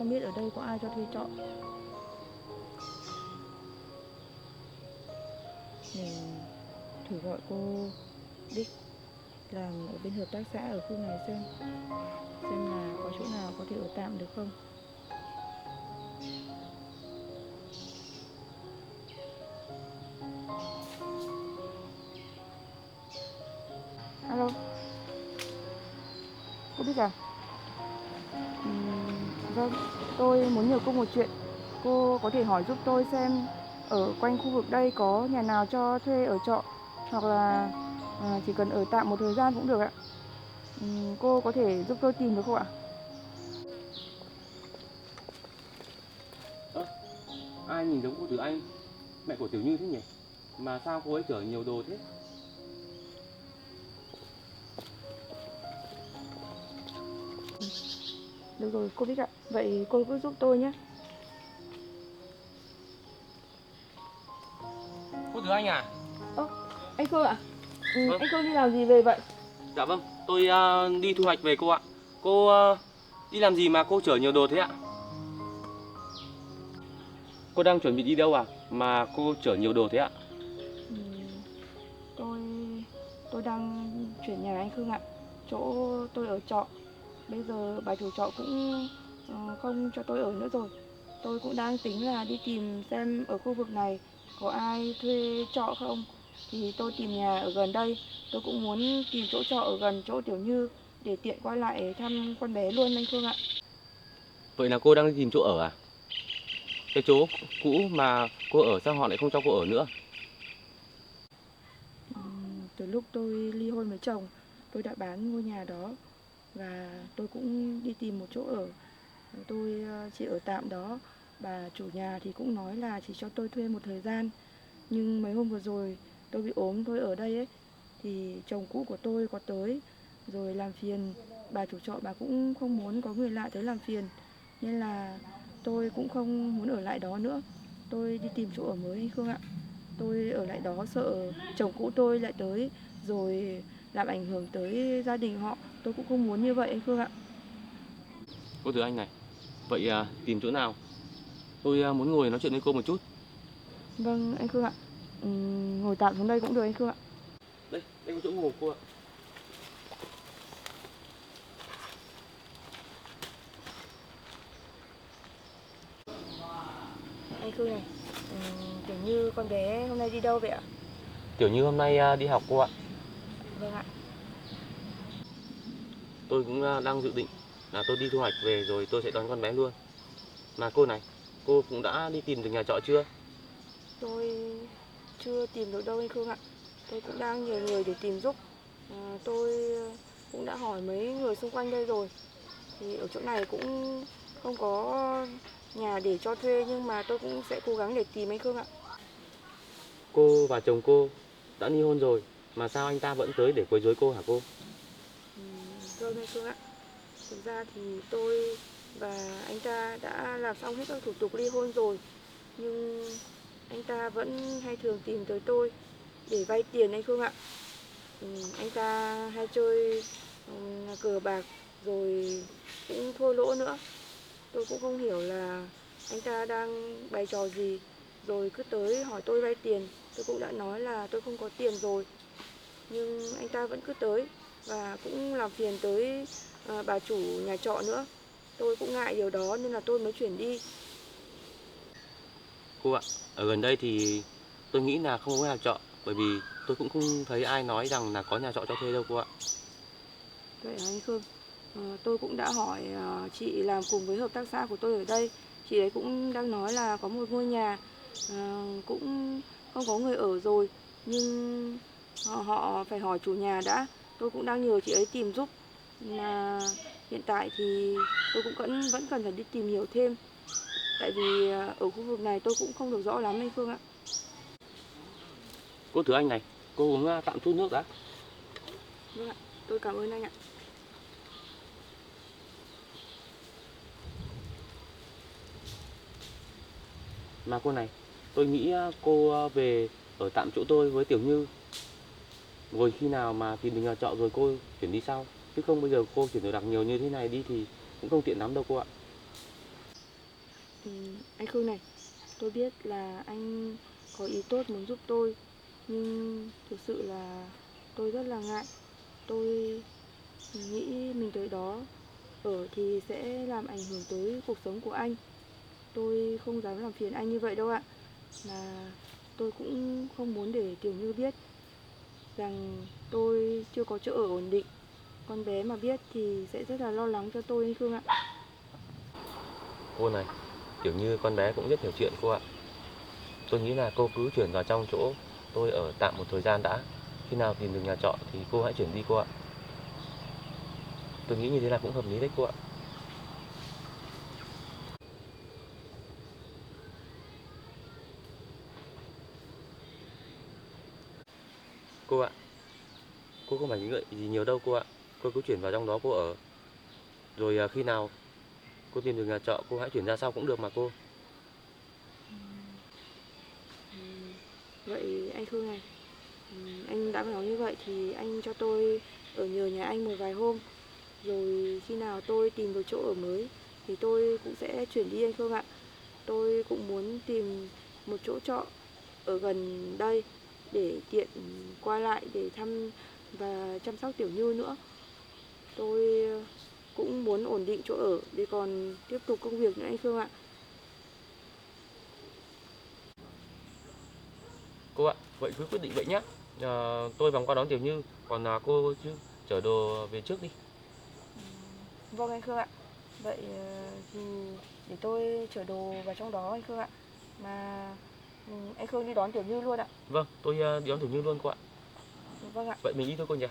không biết ở đây có ai cho thuê trọ. Mình thử gọi cô Đích làm ở bên hợp tác xã ở khu này xem là có chỗ nào có thể ở tạm được không. Alo, cô Bích à? Vâng, tôi muốn nhờ cô một chuyện. Cô có thể hỏi giúp tôi xem ở quanh khu vực đây có nhà nào cho thuê ở trọ, hoặc là chỉ cần ở tạm một thời gian cũng được ạ. Cô có thể giúp tôi tìm được không ạ? Ai nhìn giống cô Từ Anh, mẹ của Tiểu Như thế nhỉ? Mà sao cô ấy chở nhiều đồ thế? Được rồi, cô Bích ạ. Vậy cô cứ giúp tôi nhé. Cô Từ Anh à? Anh Khương ạ? Vâng. Anh Khương đi làm gì về vậy? Dạ vâng, tôi đi thu hoạch về cô ạ. Cô đi làm gì mà cô chở nhiều đồ thế ạ? Cô đang chuẩn bị đi đâu à? Mà cô chở nhiều đồ thế ạ? Tôi tôi đang chuyển nhà anh Khương ạ. Chỗ tôi ở trọ bây giờ bà chủ trọ cũng không cho tôi ở nữa rồi. Tôi cũng đang tính là đi tìm xem ở khu vực này có ai thuê trọ không. Thì tôi tìm nhà ở gần đây. Tôi cũng muốn tìm chỗ trọ ở gần chỗ Tiểu Như để tiện qua lại thăm con bé luôn anh Khương ạ. Vậy là cô đang đi tìm chỗ ở à? Cái chỗ cũ mà cô ở sao họ lại không cho cô ở nữa? Từ lúc tôi ly hôn với chồng, tôi đã bán ngôi nhà đó và tôi cũng đi tìm một chỗ ở. Tôi chỉ ở tạm đó. Bà chủ nhà thì cũng nói là chỉ cho tôi thuê một thời gian. Nhưng mấy hôm vừa rồi tôi bị ốm, tôi ở đây ấy, thì chồng cũ của tôi có tới rồi làm phiền. Bà chủ trọ bà cũng không muốn có người lạ tới làm phiền, nên là tôi cũng không muốn ở lại đó nữa. Tôi đi tìm chỗ ở mới anh Khương ạ. Tôi ở lại đó sợ chồng cũ tôi lại tới rồi làm ảnh hưởng tới gia đình họ. Tôi cũng không muốn như vậy anh Khương ạ. Cô Từ Anh này, vậy tìm chỗ nào? Tôi muốn ngồi nói chuyện với cô một chút. Vâng anh Khương ạ. Ngồi tạm xuống đây cũng được anh Khương ạ. Đây có chỗ ngồi cô ạ. Anh Khương này, kiểu như con bé hôm nay đi đâu vậy ạ? Tiểu Như hôm nay đi học cô ạ. Vâng ạ. Tôi cũng đang dự định là tôi đi thu hoạch về rồi tôi sẽ đón con bé luôn. Mà cô này, cô cũng đã đi tìm được nhà trọ chưa? Tôi chưa tìm được đâu anh Khương ạ. Tôi cũng đang nhờ người để tìm giúp. Tôi cũng đã hỏi mấy người xung quanh đây rồi. Thì ở chỗ này cũng không có nhà để cho thuê, nhưng mà tôi cũng sẽ cố gắng để tìm anh Khương ạ. Cô và chồng cô đã ly hôn rồi, mà sao anh ta vẫn tới để quấy rối cô hả cô? Vâng anh Khương ạ. Thực ra thì tôi và anh ta đã làm xong hết các thủ tục ly hôn rồi. Nhưng anh ta vẫn hay thường tìm tới tôi để vay tiền anh Khương ạ. Anh ta hay chơi cờ bạc rồi cũng thua lỗ nữa. Tôi cũng không hiểu là anh ta đang bày trò gì, rồi cứ tới hỏi tôi vay tiền. Tôi cũng đã nói là tôi không có tiền rồi, nhưng anh ta vẫn cứ tới và cũng làm phiền tới bà chủ nhà trọ nữa. Tôi cũng ngại điều đó nên là tôi mới chuyển đi. Cô ạ, ở gần đây thì tôi nghĩ là không có nhà trọ, bởi vì tôi cũng không thấy ai nói rằng là có nhà trọ cho thuê đâu cô ạ. Vậy hả anh Khương? Tôi cũng đã hỏi chị làm cùng với hợp tác xã của tôi ở đây. Chị ấy cũng đang nói là có một ngôi nhà cũng không có người ở rồi, nhưng họ phải hỏi chủ nhà đã. Tôi cũng đang nhờ chị ấy tìm giúp, mà hiện tại thì tôi cũng vẫn cần phải đi tìm hiểu thêm, tại vì ở khu vực này tôi cũng không được rõ lắm anh Khương ạ. Cô Thứ Anh này, cô uống tạm chút nước đã. Vâng ạ, tôi cảm ơn anh ạ. Mà cô này, tôi nghĩ cô về ở tạm chỗ tôi với Tiểu Như. Rồi khi nào mà tìm được nhà trọ rồi cô chuyển đi sau. Chứ không bây giờ cô chuyển đồ đạc nhiều như thế này đi thì cũng không tiện lắm đâu cô ạ. Anh Khương này, tôi biết là anh có ý tốt muốn giúp tôi, nhưng thực sự là tôi rất là ngại. Tôi nghĩ mình tới đó ở thì sẽ làm ảnh hưởng tới cuộc sống của anh. Tôi không dám làm phiền anh như vậy đâu ạ. Mà tôi cũng không muốn để Tiểu Như biết rằng tôi chưa có chỗ ở ổn định. Con bé mà biết thì sẽ rất là lo lắng cho tôi anh Khương ạ. Cô này, Tiểu Như con bé cũng rất hiểu chuyện cô ạ. Tôi nghĩ là cô cứ chuyển vào trong chỗ tôi ở tạm một thời gian đã. Khi nào tìm được nhà trọ thì cô hãy chuyển đi cô ạ. Tôi nghĩ như thế là cũng hợp lý đấy cô ạ. Cô ạ, cô không phải nghĩ ngợi gì nhiều đâu cô ạ. Cô cứ chuyển vào trong đó cô ở. Rồi khi nào cô tìm được nhà trọ cô hãy chuyển ra sau cũng được mà cô. Vậy anh Khương này, anh đã nói như vậy thì anh cho tôi ở nhờ nhà anh một vài hôm. Rồi khi nào tôi tìm được chỗ ở mới thì tôi cũng sẽ chuyển đi anh Khương ạ. Tôi cũng muốn tìm một chỗ trọ ở gần đây để tiện qua lại để thăm và chăm sóc Tiểu Như nữa. Tôi cũng muốn ổn định chỗ ở để còn tiếp tục công việc nữa anh Khương ạ. Cô ạ, vậy cứ quyết định vậy nhé. Tôi vòng qua đón Tiểu Như, còn cô chứ chở đồ về trước đi. Vâng anh Khương ạ. Vậy thì để tôi chở đồ vào trong đó anh Khương ạ. Mà anh Khương đi đón Tiểu Như luôn ạ. Vâng, tôi đi đón Tiểu Như luôn cô ạ. Vâng ạ. Vậy mình đi thôi cô nhỉ.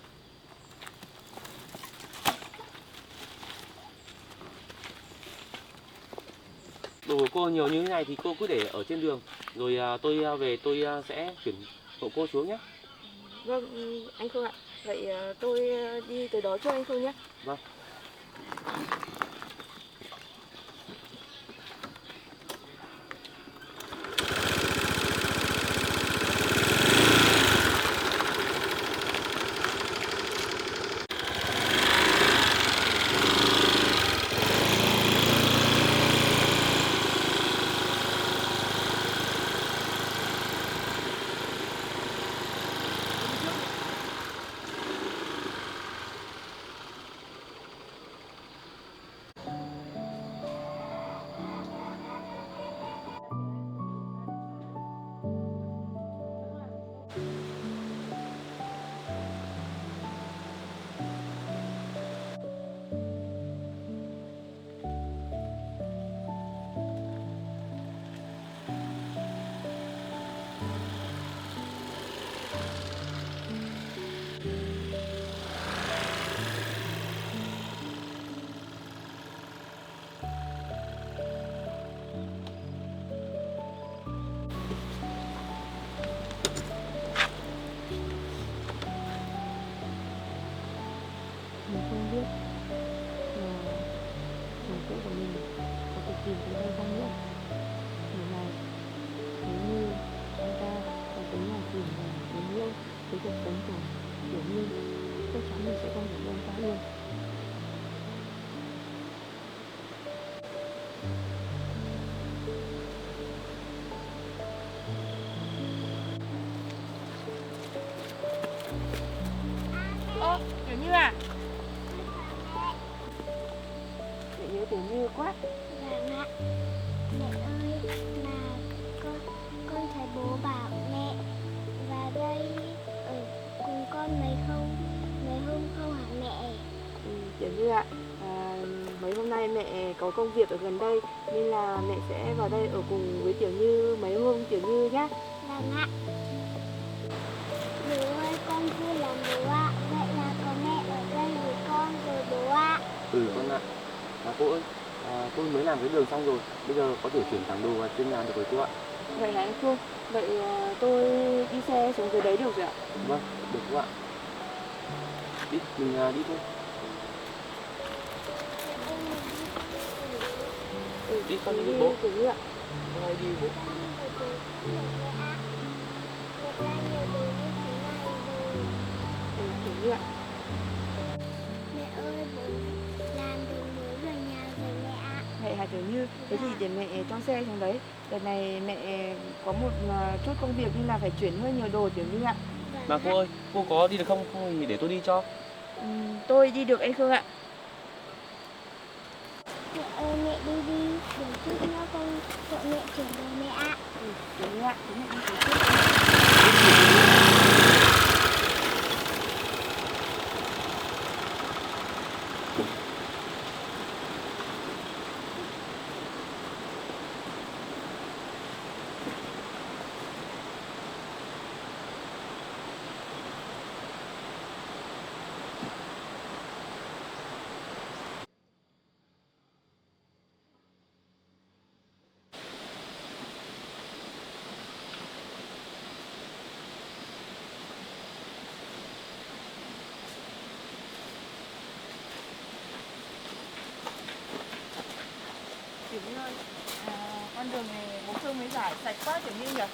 Đồ của cô nhiều như thế này thì cô cứ để ở trên đường. Rồi tôi về tôi sẽ chuyển hộ cô xuống nhé. Vâng anh Khương ạ. Vậy tôi đi tới đó cho anh Khương nhé. Vâng. Mình không biết là chồng cũ của mình có thể tìm thấy hay không nữa. Điều này nếu như anh ta có tính là tìm và muốn yêu với cuộc sống của Tiểu Như, chắc chắn mình sẽ không để anh ta luôn. Tiểu Như à? Mẹ nhớ Tiểu Như quá. Vâng ạ. Mẹ ơi, mà con thấy bố bảo mẹ vào đây ở cùng con mấy hôm không hả mẹ? Tiểu Như ạ, mấy hôm nay mẹ có công việc ở gần đây nên là mẹ sẽ vào đây ở cùng với Tiểu Như mấy hôm Tiểu Như nhé. Vâng ạ. Bố ơi, con vui lắm bố ạ. Vậy là có mẹ ở đây với con rồi bố ạ. Ừ con ạ. Cô ơi, tôi mới làm cái đường xong rồi. Bây giờ có thể chuyển thẳng đồ vào trên nhà được rồi cô ạ. Vậy là anh Phương, vậy tôi đi xe xuống dưới đấy được rồi ạ? Vâng, được cô ạ. Đi, mình đi thôi. Đi con đi với bố. Tiểu Như ạ. Con hãy đi với bố. Được ra nhiều đồ như thế này rồi. Tiểu Như ạ. Mẹ ơi, bố làm đường mới về nhà rồi mẹ ạ. Mẹ hả Tiểu Như? Thế thì để mẹ cho xe xuống đấy. Đợt này mẹ có một chút công việc nên là phải chuyển hơi nhiều đồ Tiểu Như ạ. Mà cô ơi, cô có đi được không? Không thì để tôi đi cho. Tôi đi được anh Khương ạ. Mẹ ơi, mẹ đi đi, để chút nữa con gọi mẹ chuyển đồ mẹ ạ. Tiểu Như ạ, thế mẹ đi xuống trước. Tiểu Như ơi, con đường này bố Phương mới giải sạch quá Tiểu Như nhỉ? Dạ.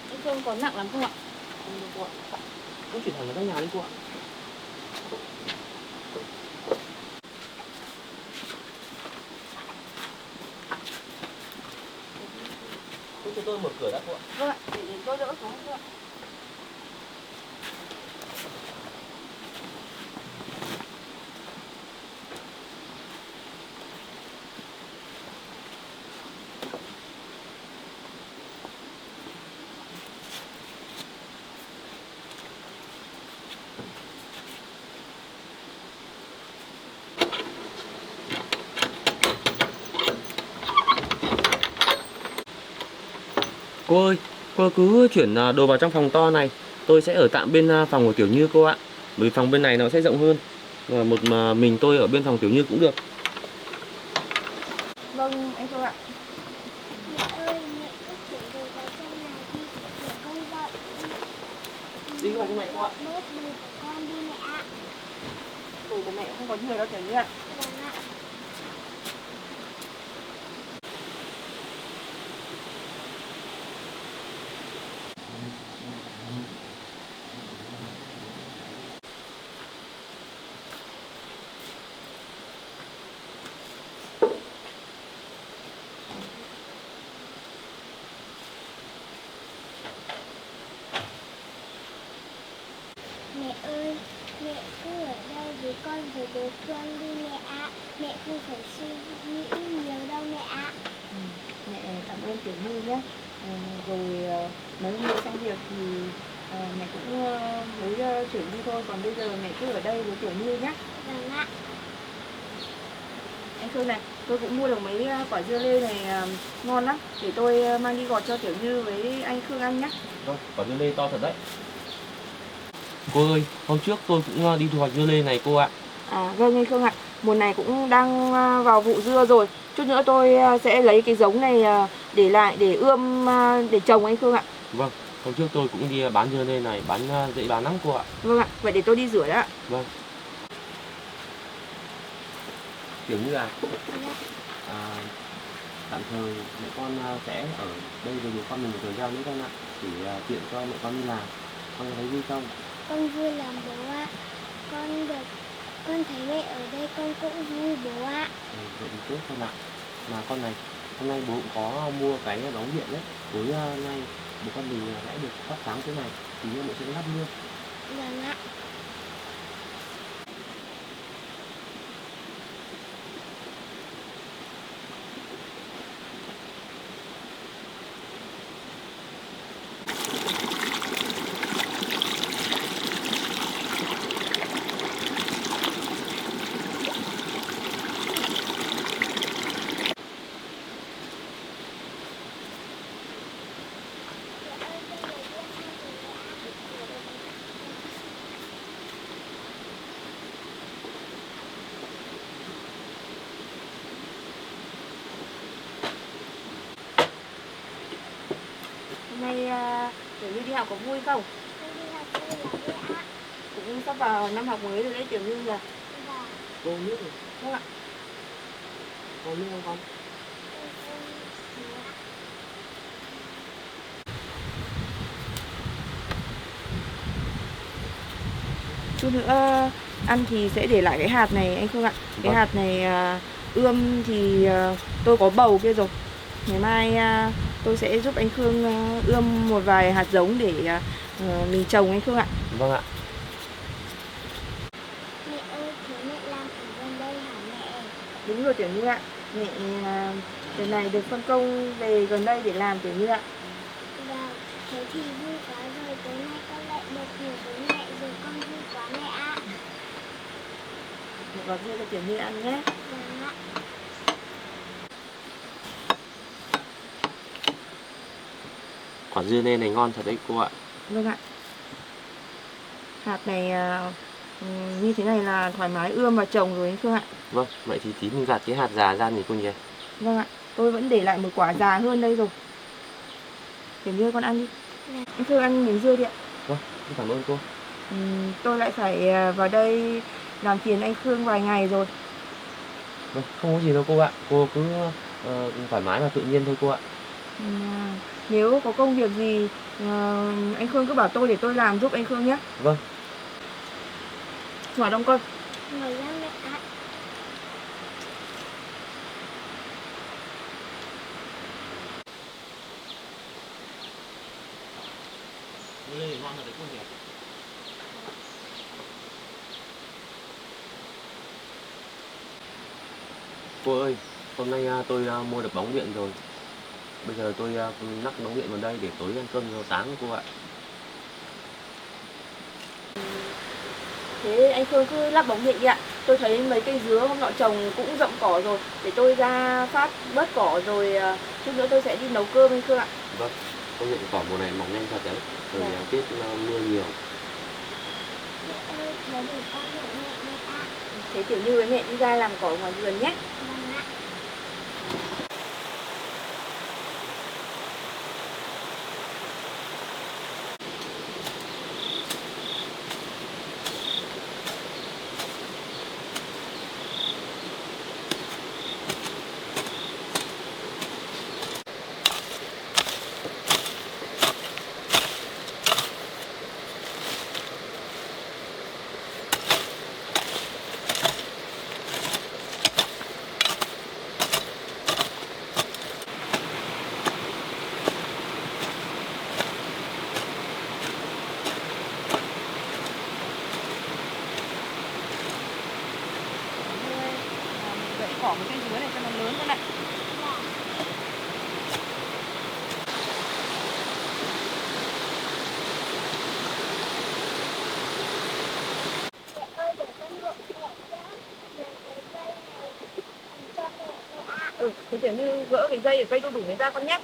Anh Phương có nặng lắm không ạ? Không đâu cô ạ. Cô chuyển thẳng vào trong nhà đi cô ạ. Cô cho tôi mở cửa đã cô ạ. Vâng ạ, để tôi đỡ xuống cô ạ. Cô ơi, cô cứ chuyển đồ vào trong phòng to này. Tôi sẽ ở tạm bên phòng của Tiểu Như cô ạ. Bởi phòng bên này nó sẽ rộng hơn. Và một mình tôi ở bên phòng Tiểu Như cũng được. Vâng, anh Phương ạ. Mẹ ơi, mẹ cứ chuyển đồ vào trong này đi, để con dọn. Đi vào trong này cô ạ. Bớt đồ của con đi mẹ ạ. Đồ của mẹ không có nhiều đâu Tiểu Như ạ. Vâng ạ. Mẹ ơi, mẹ cứ ở đây với con với bố Phương đi mẹ ạ. Mẹ không phải suy nghĩ nhiều đâu mẹ ạ. Mẹ cảm ơn Tiểu Như nhé. Rồi mấy hôm nữa xong việc thì mẹ cũng mới chuyển đi thôi. Còn bây giờ mẹ cứ ở đây với Tiểu Như nhé. Vâng ạ. Anh Phương này, tôi cũng mua được mấy quả dưa lê này ngon lắm. Để tôi mang đi gọt cho Tiểu Như với anh Khương ăn nhé. Vâng, quả dưa lê to thật đấy. Cô ơi, hôm trước tôi cũng đi thu hoạch dưa lê này cô ạ. Vâng anh Khương ạ. Mùa này cũng đang vào vụ dưa rồi. Chút nữa tôi sẽ lấy cái giống này để lại để ươm để trồng anh Khương ạ. Vâng, hôm trước tôi cũng đi bán dưa lê này, dễ bán lắm cô ạ. Vâng ạ, vậy để tôi đi rửa đã ạ. Vâng. Tiểu Như à, tạm thời mẹ con sẽ ở đây với bố con mình một thời gian nữa con ạ. Để tiện cho mẹ con đi làm. Con thấy vui không? Con vui lắm bố ạ. Con thấy mẹ ở đây con cũng vui bố ạ. Vậy thì tốt con ạ. Mà con này, hôm nay bố cũng có mua cái bóng điện đấy. Tối nay bố con mình sẽ được phát sáng thế này. Thì mẹ sẽ lắp luôn. Vâng ạ. Hôm nay Tiểu Như đi học có vui không? Con đi học vui lắm mẹ ạ. Cũng sắp vào năm học mới rồi đấy Tiểu Như nhỉ? Vâng. Cô nước rồi. Vâng ạ. Có nước không con? Con chút nữa ăn thì sẽ để lại cái hạt này anh Khương ạ. Cái Vâng. hạt này ươm thì tôi có bầu kia rồi. Ngày mai tôi sẽ giúp anh Khương ươm một vài hạt giống để mình trồng anh Khương ạ. Vâng ạ. Mẹ ơi, thế mẹ làm ở gần đây hả mẹ? Đúng rồi Tiểu Như ạ. Mẹ đợt này được phân công về gần đây để làm Tiểu Như ạ. Vâng, thế thì vui quá rồi, tối nay con lại được ngủ với mẹ rồi, con vui quá mẹ ạ. Mẹ vào dưa cho Tiểu Như ăn nhé. Vâng ạ. Quả dưa lê này ngon thật đấy cô ạ. Vâng ạ. Hạt này như thế này là thoải mái ươm và trồng rồi anh Khương ạ. Vâng, vậy thì tí mình gạt cái hạt già ra nhỉ cô nhỉ? Vâng ạ. Tôi vẫn để lại một quả già hơn đây rồi. Tiểu Như con ăn đi. Anh Khương ăn miếng dưa đi ạ. Vâng, cảm ơn cô. Tôi lại phải vào đây làm phiền anh Khương vài ngày rồi. Vâng, không có gì đâu cô ạ. Cô cứ thoải mái và tự nhiên thôi cô ạ. Nếu có công việc gì anh Khương cứ bảo tôi để tôi làm giúp anh Khương nhé. Vâng. Ngồi đông con. Ngồi ra mẹ ạ. Dưa lê ngon thật đấy cô nhỉ? Cô ơi, hôm nay tôi mua được bóng điện rồi. Bây giờ tôi lắp bóng điện vào đây để tối ăn cơm cho sáng cô ạ. Thế anh Khương cứ lắp bóng điện đi ạ. Tôi thấy mấy cây dứa hôm nọ trồng cũng rậm cỏ rồi. Để tôi ra phát bớt cỏ rồi chút nữa tôi sẽ đi nấu cơm anh Khương ạ. Vâng, công nhận cỏ mùa này mọc nhanh thật đấy. Rồi Dạ. tiết mưa nhiều. Mẹ ơi, thế để con hộ mẹ ạ. Thế Tiểu Như với mẹ đi ra làm cỏ ngoài vườn nhé. Vâng ạ. Gãy cỏ một cây dứa này cho nó lớn con ạ. Mẹ ơi, để con hộ mẹ nhá. Lấy cái cây này cho mẹ ạ. Thế Tiểu Như gỡ cái dây ở cây đu đủ này ra con nhé.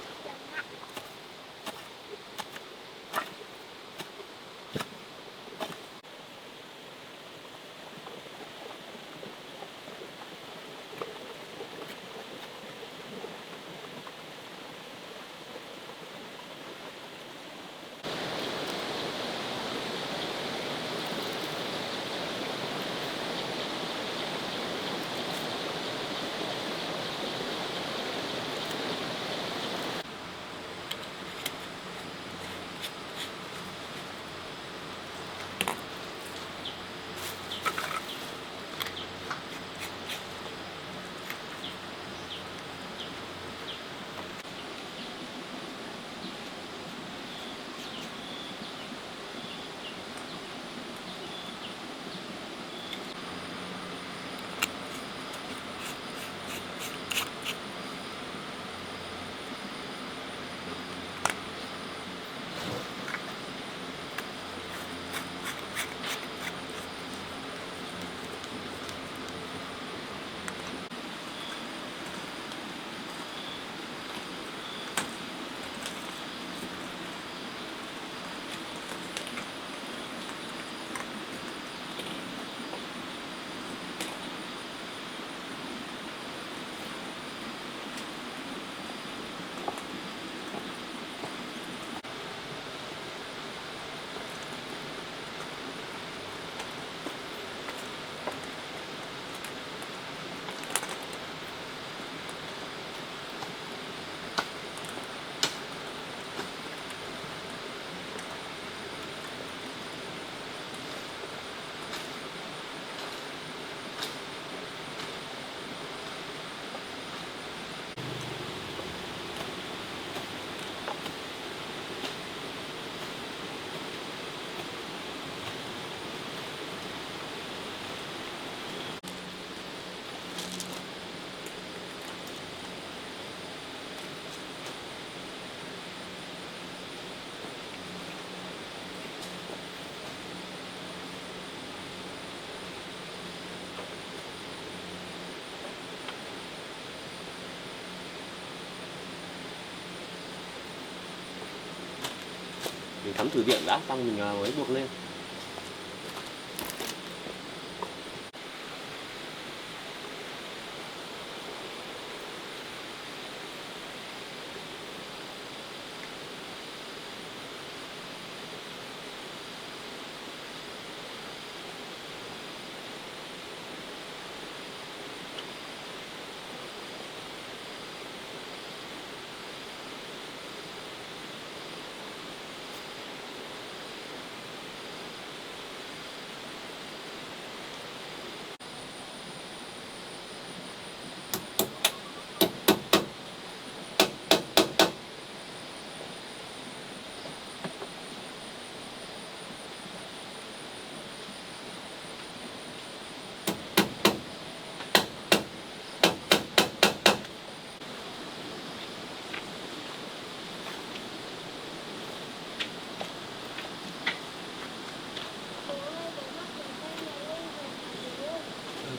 Mình tắm thử nghiệm đã, xong mình mới buộc lên.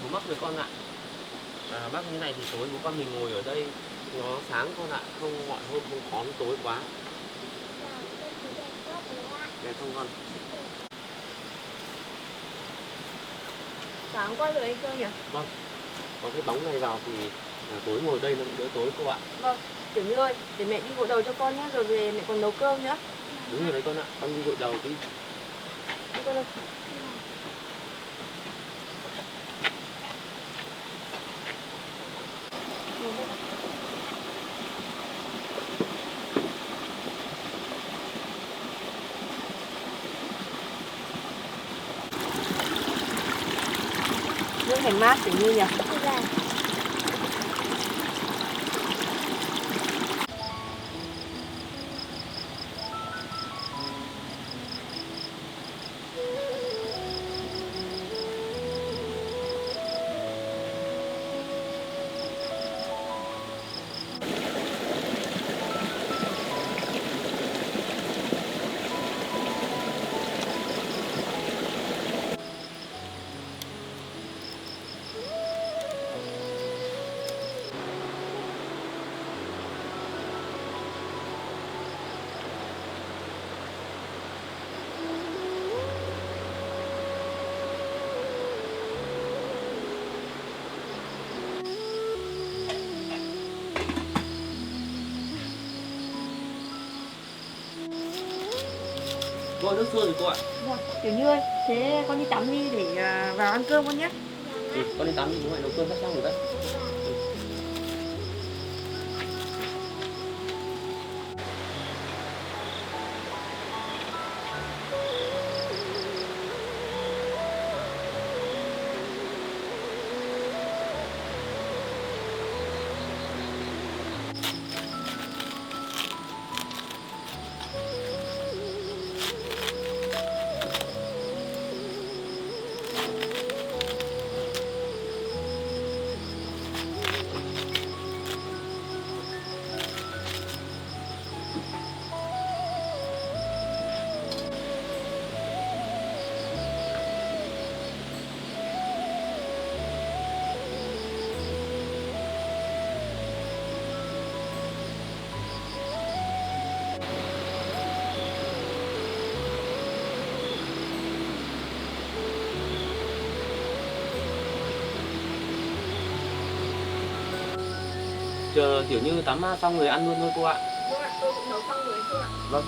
Bố mắc với con ạ. Mắc như này thì tối bố con mình ngồi ở đây nó sáng con ạ, không mọi hôm không khó tối quá. Đẹp không con? Sáng quá rồi anh Cơ nhỉ? Vâng. Có cái bóng này vào thì tối ngồi đây nó cũng đỡ tối cô ạ. Vâng, Tiểu Như ơi, để mẹ đi gội đầu cho con nhé, rồi về mẹ còn nấu cơm nữa. Đúng rồi đấy con ạ, con đi gội đầu đi. Đi con ơi. Nước hành mát Tiểu Như nhỉ? Vâng. Cô ơi, nước sôi rồi cô ạ. Vâng, Tiểu Như ơi, thế con đi tắm đi để vào ăn cơm con nhé. Ừ, con đi tắm đi, bố mẹ nấu cơm sắp xong rồi đấy. Chờ Tiểu Như tắm xong rồi ăn luôn thôi cô ạ. Vâng ạ, tôi cũng nấu xong rồi anh Cơ ạ. Vâng.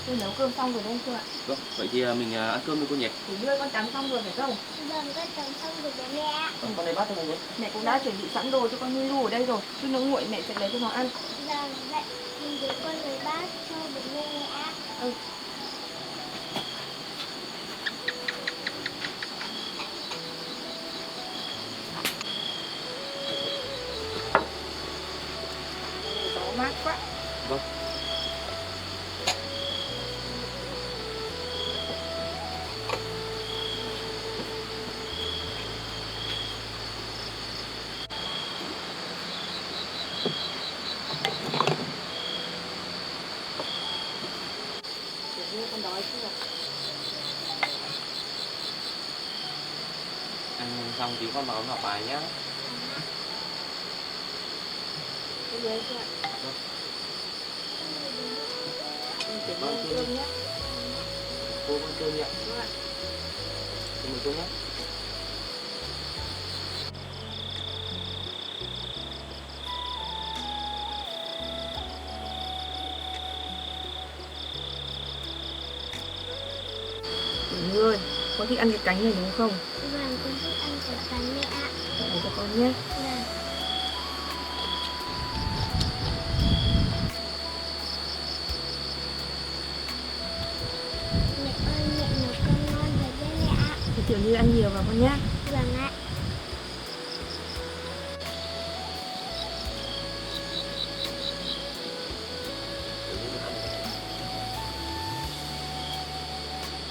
Tôi nấu cơm xong rồi đấy anh Cơ ạ. Vâng, vậy thì mình ăn cơm đi cô nhỉ? Tiểu Như ơi, con tắm xong rồi phải không? Vâng, con tắm xong rồi bố mẹ. Con lấy bát cho mình nhé. Mẹ cũng đã chuẩn bị sẵn đồ cho con Như Lu ở đây rồi. Chút nữa nguội mẹ sẽ lấy cho nó ăn. Vâng, vậy mình để con lấy bát cho bố mẹ. Ừ. Ăn xong tí con vào học bài nhá. Bây giờ chị ạ. Chị Vâng, ăn cơm nhé. Cô con cơm nhỉ? Vâng ạ. Xin mời cô nhé. Tiểu Như ơi, con thích ăn cái cánh này đúng không? Vâng, con thích ăn cái cánh mẹ ạ. Để cho con nhé. Vâng. Mẹ ơi, mẹ nấu cơm ngon rồi đấy mẹ ạ. Thì Tiểu Như ăn nhiều vào con nhé. Vâng ạ.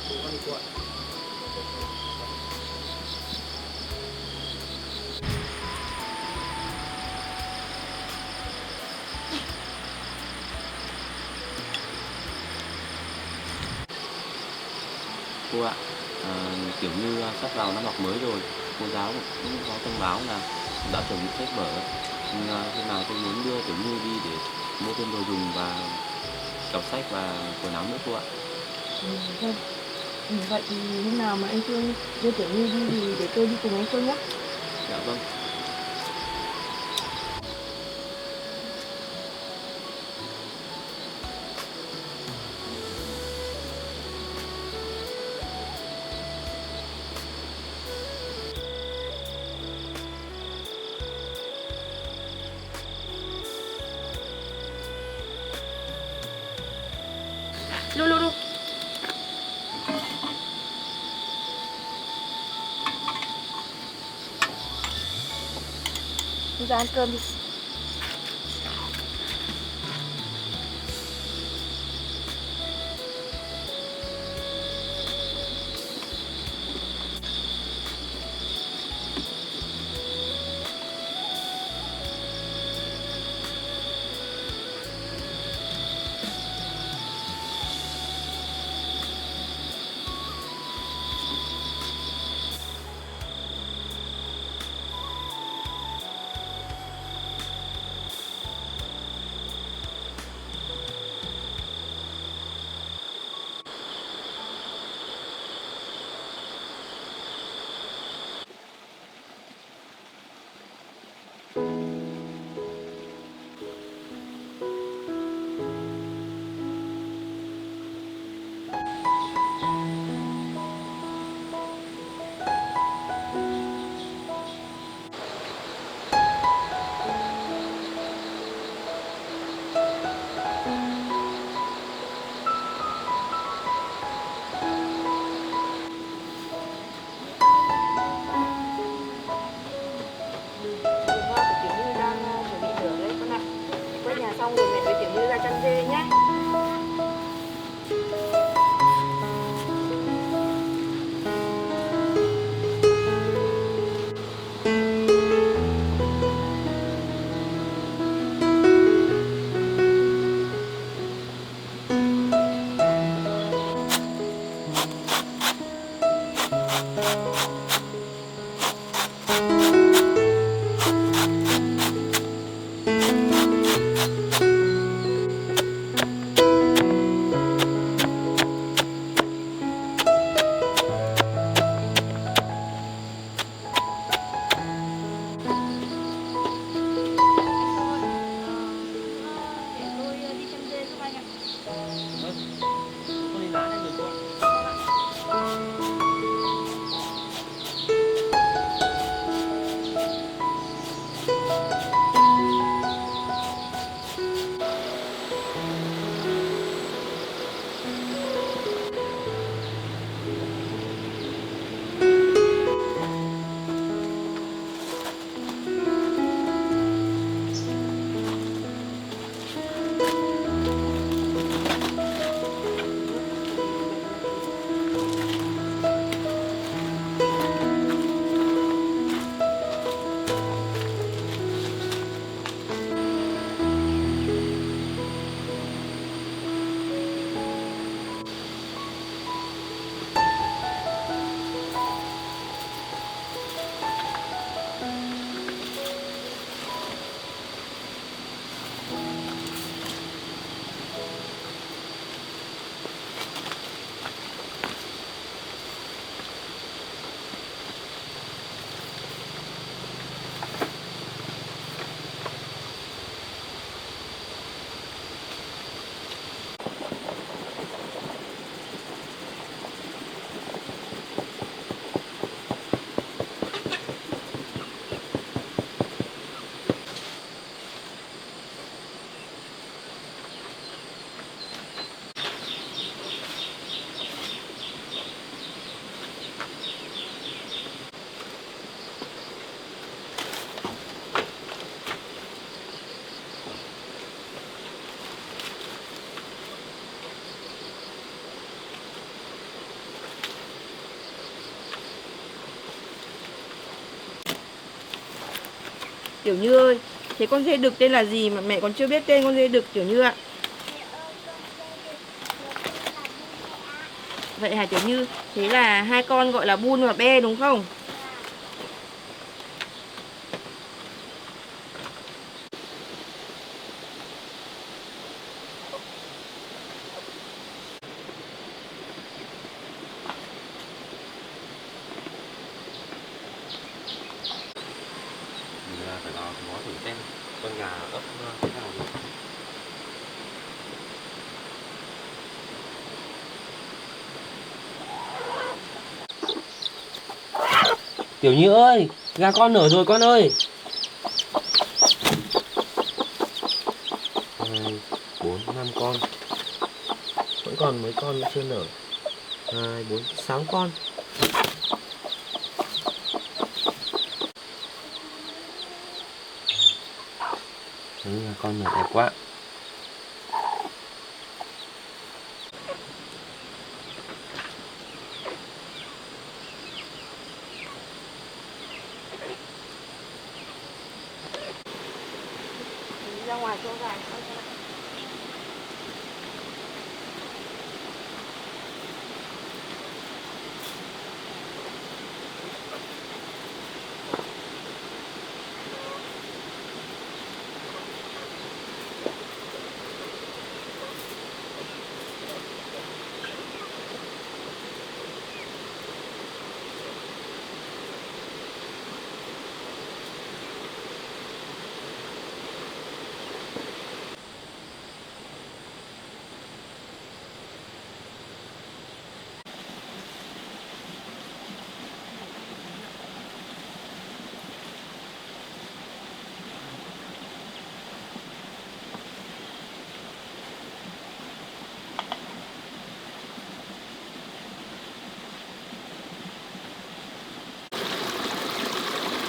Cô con đi cô ạ. Cô ạ, kiểu như sắp vào năm học mới rồi, cô giáo cũng có thông báo là đã chuẩn bị sách vở. Nhưng hôm nào tôi muốn đưa Tiểu Như đi để mua thêm đồ dùng và cặp sách và quần áo nữa cô ạ. Vâng. Vậy thì hôm nào mà anh Phương đưa Tiểu Như đi thì để tôi đi cùng anh Phương nhé. Dạ vâng. Lu lu lu. Đi ra ăn cơm đi. Xong rồi mẹ với Tiểu Như ra chăn dê nhé. Tiểu Như ơi, thế con dê đực tên là gì mà mẹ còn chưa biết tên con dê đực Tiểu Như ạ? Mẹ ơi, con dê đực nó tên là Bu mẹ ạ. Vậy hả Tiểu Như? Thế là hai con gọi là Bun và Be đúng không? Mình phải vào ngó thử xem con gà ấp thế nào nhỉ? Tiểu Như ơi, gà con nở rồi con ơi. 2, 4, 5 con. Vẫn còn mấy con nữa chưa nở. 2, 4, 6 con. Con nở đẹp quá. Đi ra ngoài cho gà con cho lại.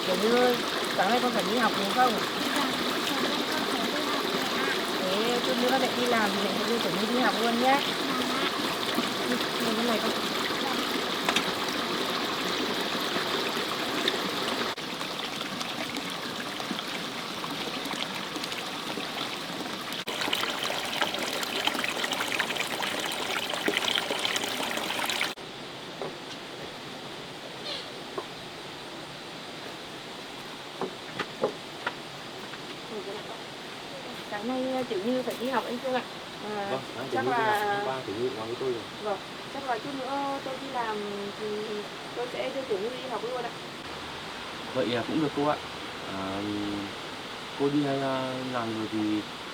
Tiểu Như ơi, sáng nay con phải đi học đúng không? Vâng, sáng nay con phải đi học mẹ ạ. Thế chút nữa mẹ đi làm thì mẹ sẽ đưa Tiểu Như đi học luôn nhé. Vâng ạ. Đi cái này con. Sáng nay Tiểu Như phải đi học anh Phương ạ. Vâng, Tiểu Chắc Như đi học hôm là qua Tiểu Như nói với tôi rồi. vâng, chắc là chút nữa tôi đi làm thì tôi sẽ đưa Tiểu Như đi học luôn ạ. Vậy cũng được cô ạ. À, cô đi hay làm rồi thì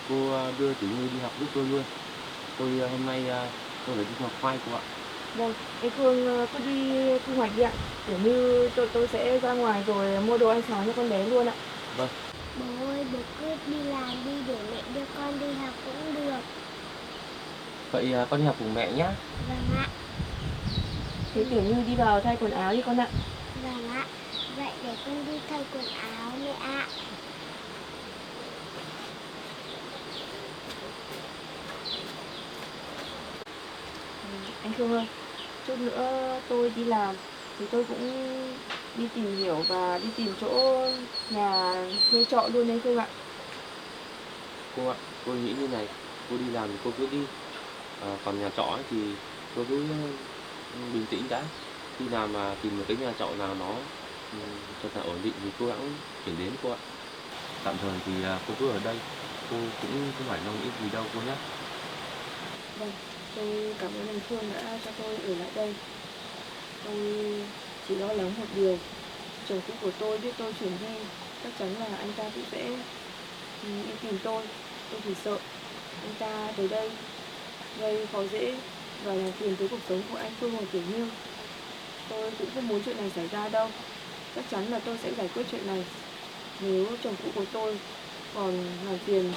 cô đưa Tiểu Như đi học giúp tôi luôn. Tôi hôm nay tôi phải đi thu hoạch khoai cô ạ. Vâng, anh Phương cứ đi thu hoạch đi ạ. Tiểu Như tôi sẽ ra ngoài rồi mua đồ ăn sáng cho con bé luôn ạ. Vâng. Bố ơi, bố cứ đi làm đi để mẹ đưa con đi học cũng được. Vậy con đi học cùng mẹ nhé. Vâng ạ. Thế Tiểu Như đi vào thay quần áo đi con ạ. Vâng ạ. Vậy để con đi thay quần áo mẹ ạ. Anh Phương ơi, chút nữa tôi đi làm thì tôi cũng đi tìm hiểu và đi tìm chỗ nhà thuê trọ luôn anh Phương ạ. Cô ạ, tôi nghĩ như này, cô đi làm thì cô cứ đi. Còn nhà trọ ấy thì cô cứ bình tĩnh đã. Khi nào mà tìm một cái nhà trọ nào nó thật là ổn định thì cô hãng chuyển đến cô ạ. Tạm thời thì cô cứ ở đây, cô cũng không phải lo nghĩ gì đâu cô nhé. Vâng, tôi cảm ơn anh Phương đã cho tôi ở lại đây. Tôi chỉ lo lắng một điều, chồng cũ của tôi biết tôi chuyển đi, chắc chắn là anh ta cũng sẽ đi tìm tôi. Tôi chỉ sợ anh ta tới đây gây khó dễ và làm phiền tới cuộc sống của anh Phương và Tiểu Như. Tôi cũng không muốn chuyện này xảy ra đâu. Chắc chắn là tôi sẽ giải quyết chuyện này. Nếu chồng cũ của tôi còn làm phiền,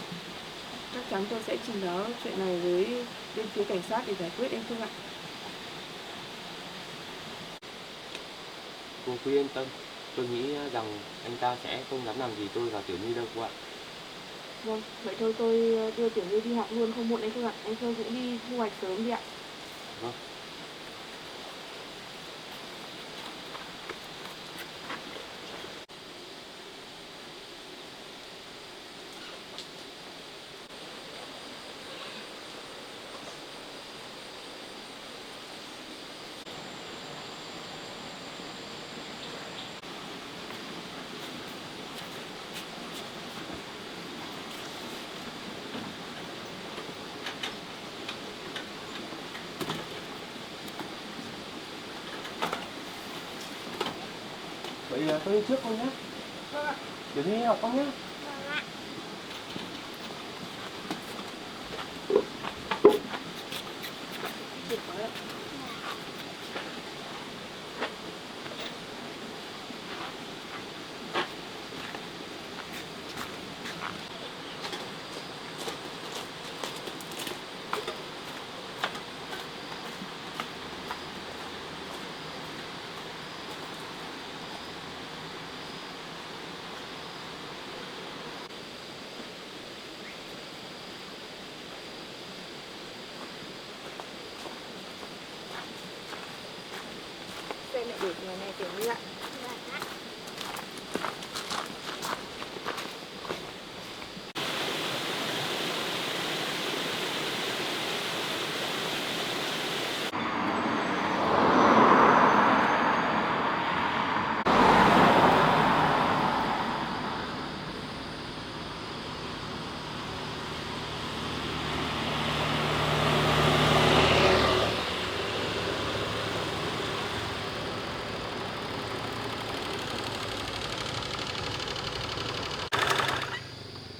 chắc chắn tôi sẽ trình báo chuyện này với bên phía cảnh sát để giải quyết anh Phương ạ. Cô cứ yên tâm, tôi nghĩ rằng anh ta sẽ không dám làm gì tôi và Tiểu Như đâu cô ạ. Vâng, vậy thôi tôi đưa Tiểu Như đi học luôn không muộn anh Phương ạ. Anh Phương cũng đi thu hoạch sớm đi ạ. Vâng. Vậy tôi đi trước con nhé. Vâng ạ. Tiểu Nhi học con nhé. Vâng ạ. Chịu khó đấy. Xe mẹ để ngoài này Tiểu Như ạ. Vâng ạ.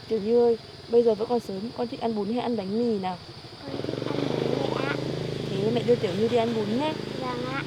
Tiểu Như ơi, bây giờ vẫn còn sớm, con thích ăn bún hay ăn bánh mì nào? Con thích ăn bún mẹ ạ. Thế mẹ đưa Tiểu Như đi ăn bún nhé. Vâng ạ.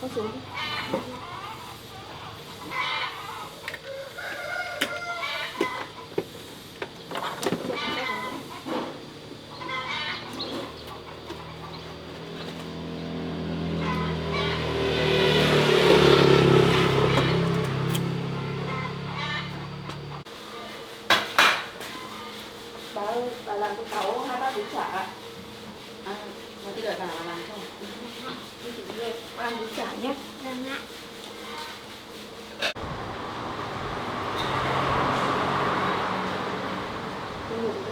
Con xuống đi. Bà ơi, bà làm cho cháu 2 bát bún chả ạ. À, mà bây giờ bà làm cho. Đi Tiểu Như ơi, con ăn bún chả nhé. Vâng ạ. Con ngủ đi.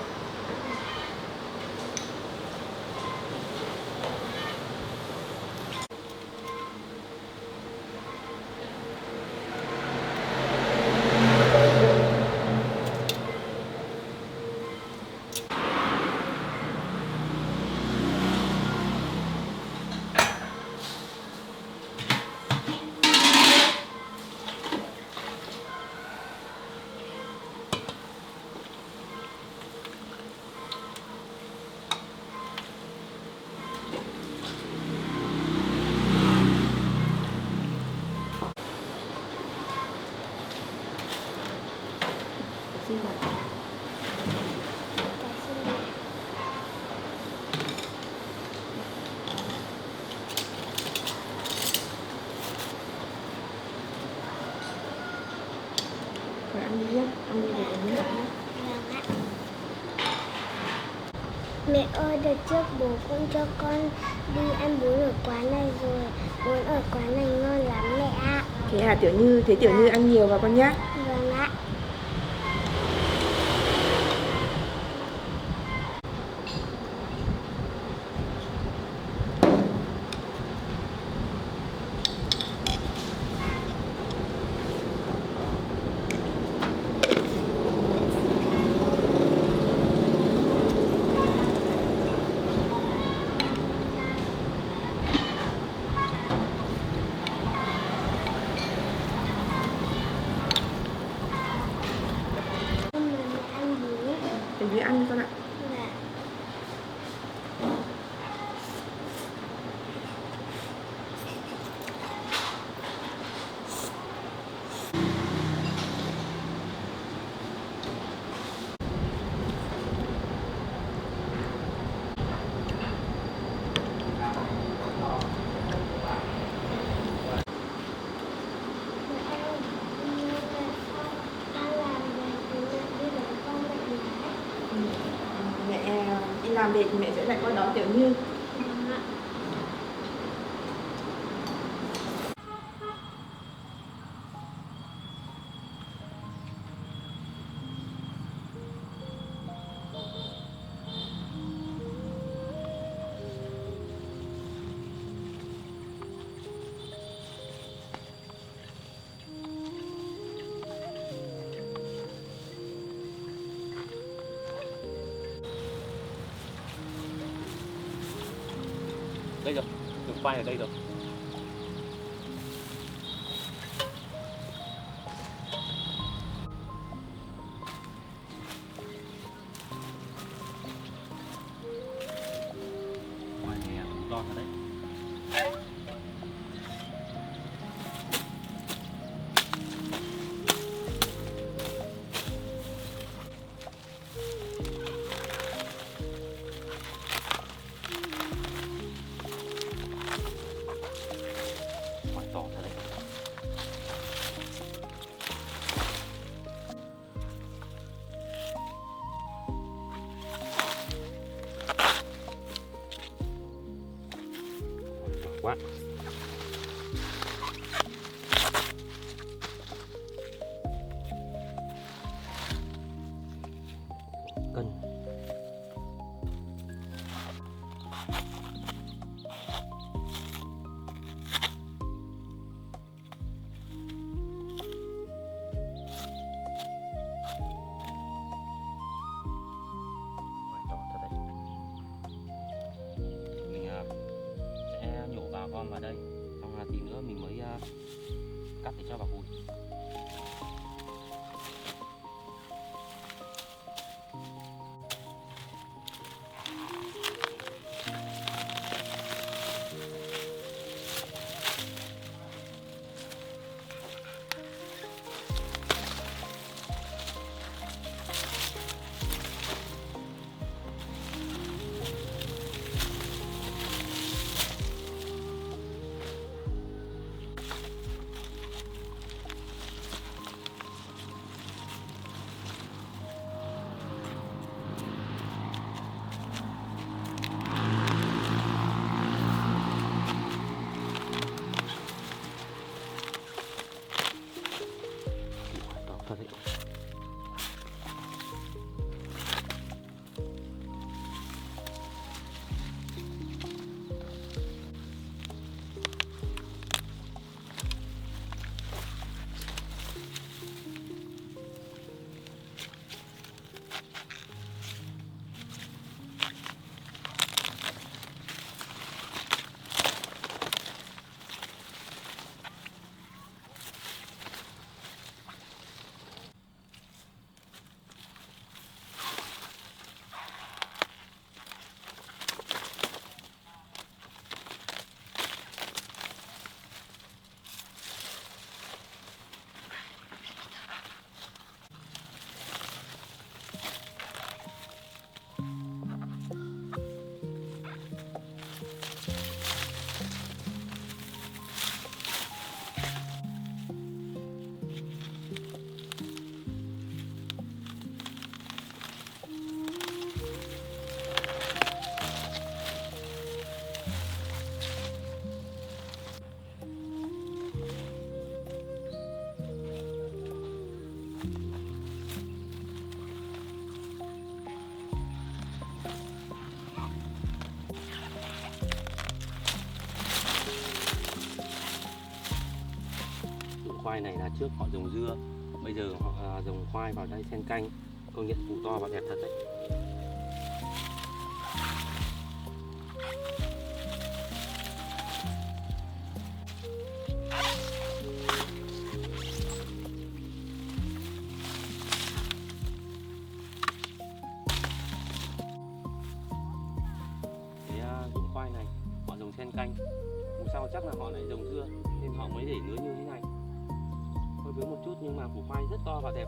Xin bà. Dạ xin lỗi. Con ăn đi nhé, ăn đi để Tiểu Như ăn nhé. Vâng ạ. Mẹ ơi, đợt trước bố cũng cho con đi ăn bún ở quán này rồi. Bún ở quán này ngon lắm mẹ ạ. Thế à Tiểu Như, thế Tiểu Như ăn nhiều vào con nhé. Vâng ạ. Hôm nay mẹ ăn bún. Tiểu Như ăn đi con ạ. Dạ. Mẹ đi làm về thì mẹ sẽ lại qua đón Tiểu Như. Đây rồi, đường quay ở đây rồi. Ngoài này cũng to thật đấy. Ngoài to thật đấy. Quá. Cân. Ngoài to thật đấy. Mình sẽ nhổ vào gom vào đây, xong là tí nữa mình mới cắt để cho vào hùi. Ngoài to thật đấy. Khoai này là trước họ trồng dưa, bây giờ họ trồng khoai vào đây xen canh, công nhận củ to và đẹp thật đấy. Cái củ khoai này họ trồng xen canh, củ sau chắc là họ lại trồng dưa nên họ mới để lứa như thế này. Hơi vướng một chút nhưng mà củ khoai rất to và đẹp.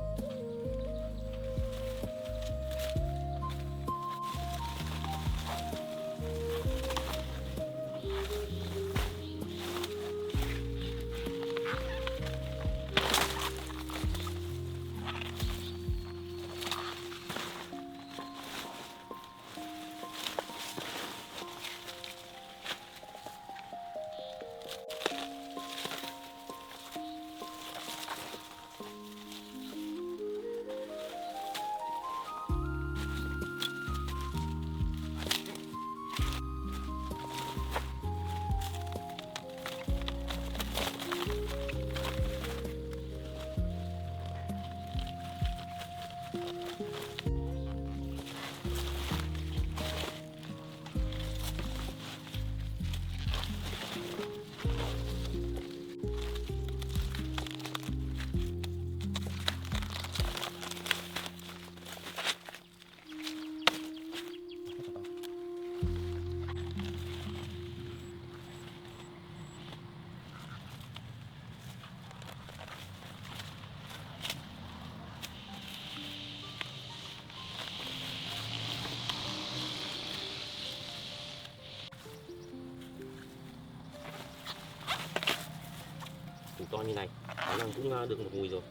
to như này, khả năng cũng được một gùi rồi.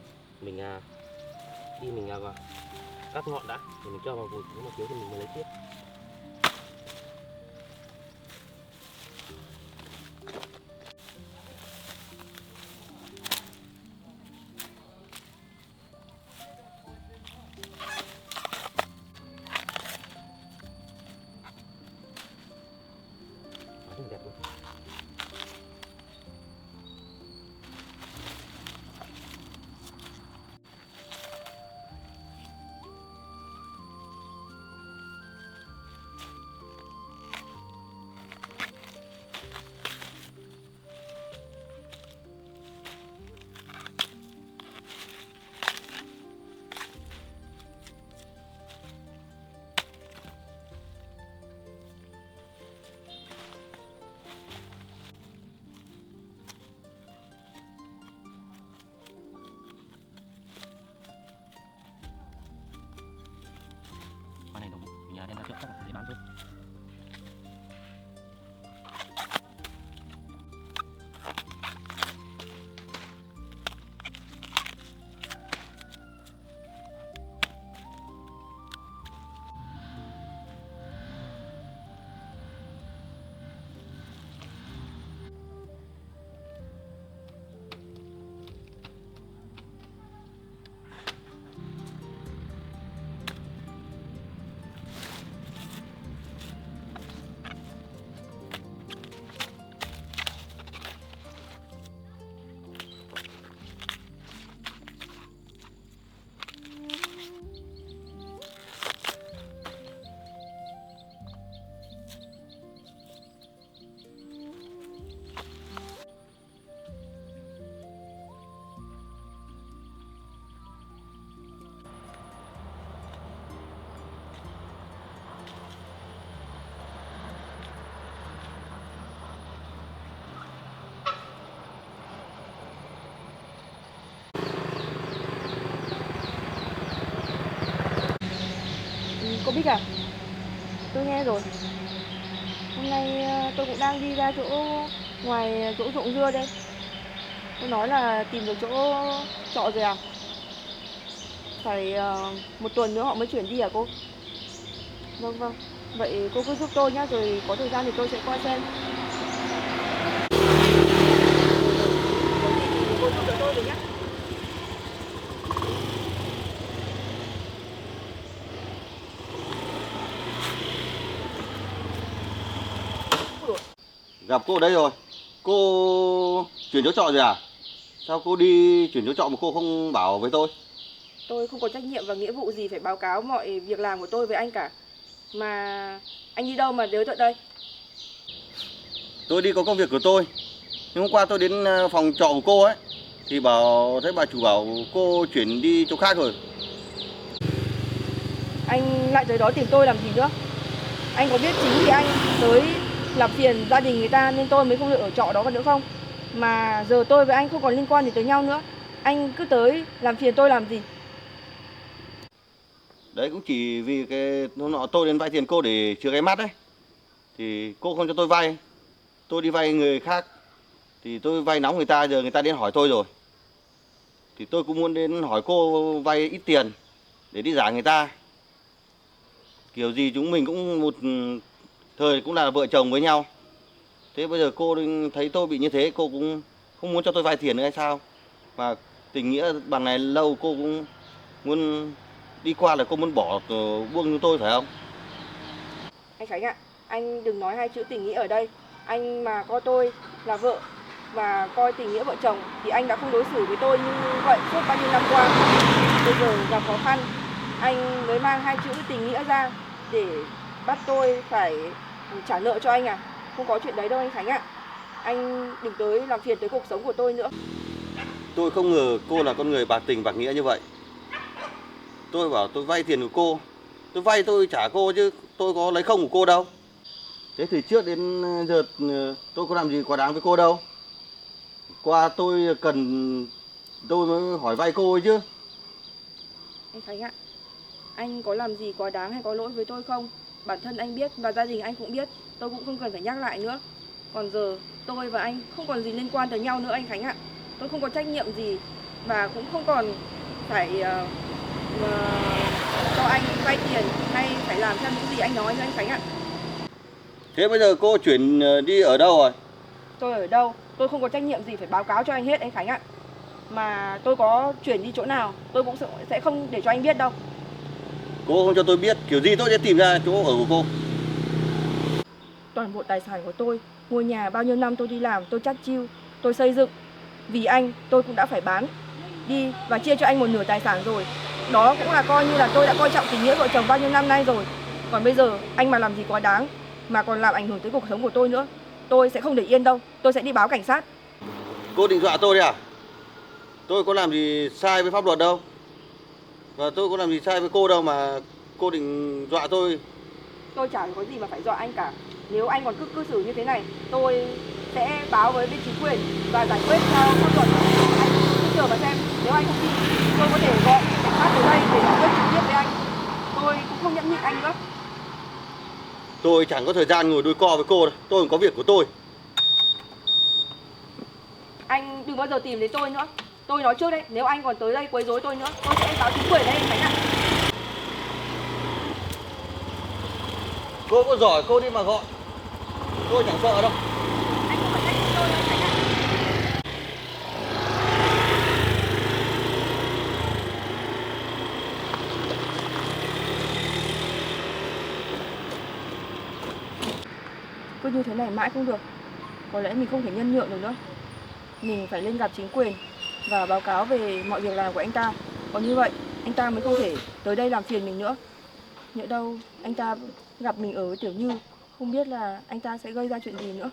Mình đi mình cắt ngọn đã, rồi mình cho vào gùi, nếu mà thiếu thì mình mới lấy tiếp. Rất đẹp luôn. Hoa này đồng nhà đem ra chợ chắc là dễ bán thôi. Cô Bích à, tôi nghe rồi. Hôm nay tôi cũng đang đi ra chỗ ngoài chỗ ruộng dưa đây. Tôi nói là tìm được chỗ trọ rồi à? Phải một tuần nữa họ mới chuyển đi à cô? Vâng vâng. Vậy cô cứ giúp tôi nhá, rồi có thời gian thì tôi sẽ qua xem. Cô giúp đỡ tôi rồi nhá. Gặp cô ở đây rồi. Cô chuyển chỗ trọ rồi à? Sao cô đi chuyển chỗ trọ mà cô không bảo với tôi? Tôi không có trách nhiệm và nghĩa vụ gì phải báo cáo mọi việc làm của tôi với anh cả. Mà anh đi đâu mà đến tận đây? Tôi đi có công việc của tôi. Nhưng hôm qua tôi đến phòng trọ của cô ấy thì thấy bà chủ bảo cô chuyển đi chỗ khác rồi. Anh lại tới đó tìm tôi làm gì nữa? Anh có biết chính vì anh tới làm phiền gia đình người ta nên tôi mới không được ở trọ đó còn nữa không? Mà giờ tôi với anh không còn liên quan gì tới nhau nữa. Anh cứ tới làm phiền tôi làm gì? Đấy cũng chỉ vì cái hôm nọ tôi đến vay tiền cô để chữa cái mắt đấy. Thì cô không cho tôi vay. Tôi đi vay người khác. Thì tôi vay nóng người ta, giờ người ta đến hỏi tôi rồi. Thì tôi cũng muốn đến hỏi cô vay ít tiền để đi giả người ta. Kiểu gì chúng mình cũng một thời cũng là vợ chồng với nhau. Thế bây giờ cô thấy tôi bị như thế, cô cũng không muốn cho tôi vay tiền nữa hay sao? Và tình nghĩa bằng này lâu cô cũng muốn đi qua là cô muốn bỏ buông chúng tôi phải không? Anh Khánh ạ, anh đừng nói hai chữ tình nghĩa ở đây. Anh mà coi tôi là vợ và coi tình nghĩa vợ chồng thì anh đã không đối xử với tôi như vậy suốt bao nhiêu năm qua. Bây giờ gặp khó khăn, anh mới mang hai chữ tình nghĩa ra để bắt tôi phải trả nợ cho anh à? Không có chuyện đấy đâu anh Khánh ạ. Anh đừng tới làm phiền tới cuộc sống của tôi nữa. Tôi không ngờ cô là con người bạc tình bạc nghĩa như vậy. Tôi bảo tôi vay tiền của cô, tôi vay tôi trả cô chứ tôi có lấy không của cô đâu. Thế thì trước đến giờ tôi có làm gì quá đáng với cô đâu. Qua tôi cần tôi mới hỏi vay cô ấy chứ. Anh Khánh ạ, anh có làm gì quá đáng hay có lỗi với tôi không? Bản thân anh biết và gia đình anh cũng biết, tôi cũng không cần phải nhắc lại nữa. Còn giờ tôi và anh không còn gì liên quan tới nhau nữa anh Khánh ạ. tôi không có trách nhiệm gì và cũng không còn phải cho anh vay tiền hay phải làm theo những gì anh nói nữa anh Khánh ạ. Thế bây giờ cô chuyển đi ở đâu rồi? Tôi ở đâu, tôi không có trách nhiệm gì phải báo cáo cho anh hết anh Khánh ạ. Mà tôi có chuyển đi chỗ nào, tôi cũng sẽ không để cho anh biết đâu. Cô không cho tôi biết, kiểu gì tôi sẽ tìm ra chỗ ở của cô. Toàn bộ tài sản của tôi, ngôi nhà bao nhiêu năm tôi đi làm, tôi chắt chiu, tôi xây dựng. Vì anh, tôi cũng đã phải bán đi và chia cho anh một nửa tài sản rồi. Đó cũng là coi như là tôi đã coi trọng tình nghĩa vợ chồng bao nhiêu năm nay rồi. Còn bây giờ anh mà làm gì quá đáng mà còn làm ảnh hưởng tới cuộc sống của tôi nữa, tôi sẽ không để yên đâu, tôi sẽ đi báo cảnh sát. Cô định dọa tôi đấy à? Tôi có làm gì sai với pháp luật đâu. Và tôi có làm gì sai với cô đâu mà cô định dọa tôi. Tôi chẳng có gì mà phải dọa anh cả. Nếu anh còn cứ cư xử như thế này, tôi sẽ báo với bên chính quyền và giải quyết theo pháp luật. Anh cứ chờ mà xem, nếu anh không tin, tôi có thể gọi cảnh sát tới đây để giải quyết trực tiếp với anh. Tôi cũng không nhẫn nhịn anh nữa. Tôi chẳng có thời gian ngồi đôi co với cô đâu. Tôi còn có việc của tôi. Anh đừng bao giờ tìm đến tôi nữa. Tôi nói trước đấy, nếu anh còn tới đây quấy rối tôi nữa, tôi sẽ báo chính quyền đây anh Khánh ạ. Cô có giỏi cô đi mà gọi. Tôi chẳng sợ đâu. Anh không phải trách tôi đâu anh Khánh ạ. Cứ như thế này mãi không được. Có lẽ mình không thể nhân nhượng được nữa. Mình phải lên gặp chính quyền và báo cáo về mọi việc làm của anh ta. Còn như vậy, anh ta mới không thể tới đây làm phiền mình nữa. Nhỡ đâu anh ta gặp mình ở với Tiểu Như, không biết là anh ta sẽ gây ra chuyện gì nữa.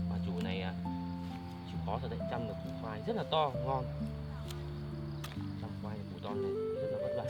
Bà chủ này chịu khó thật đấy, chăm được củ khoai rất là to, ngon. Chăm khoai củ to này rất là vất vả.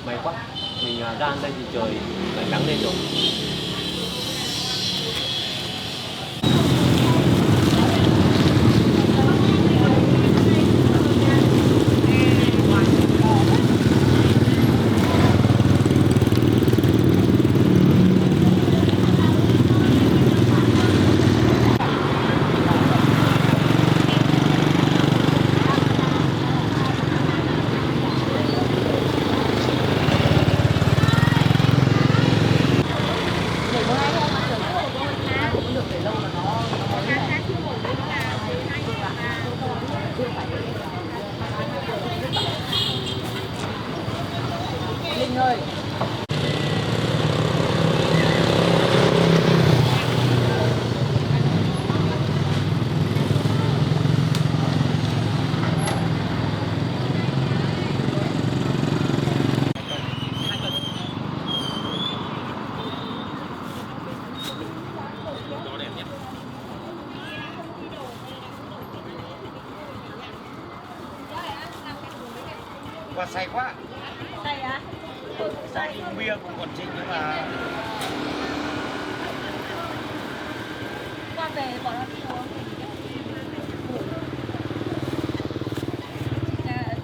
May quá, mình ra ăn đây thì trời lại nắng lên rồi. Linh ơi. Và say quá. Say á? Say đi uống bia cũng còn chịu nhưng mà Qua về bọn nó đi uống.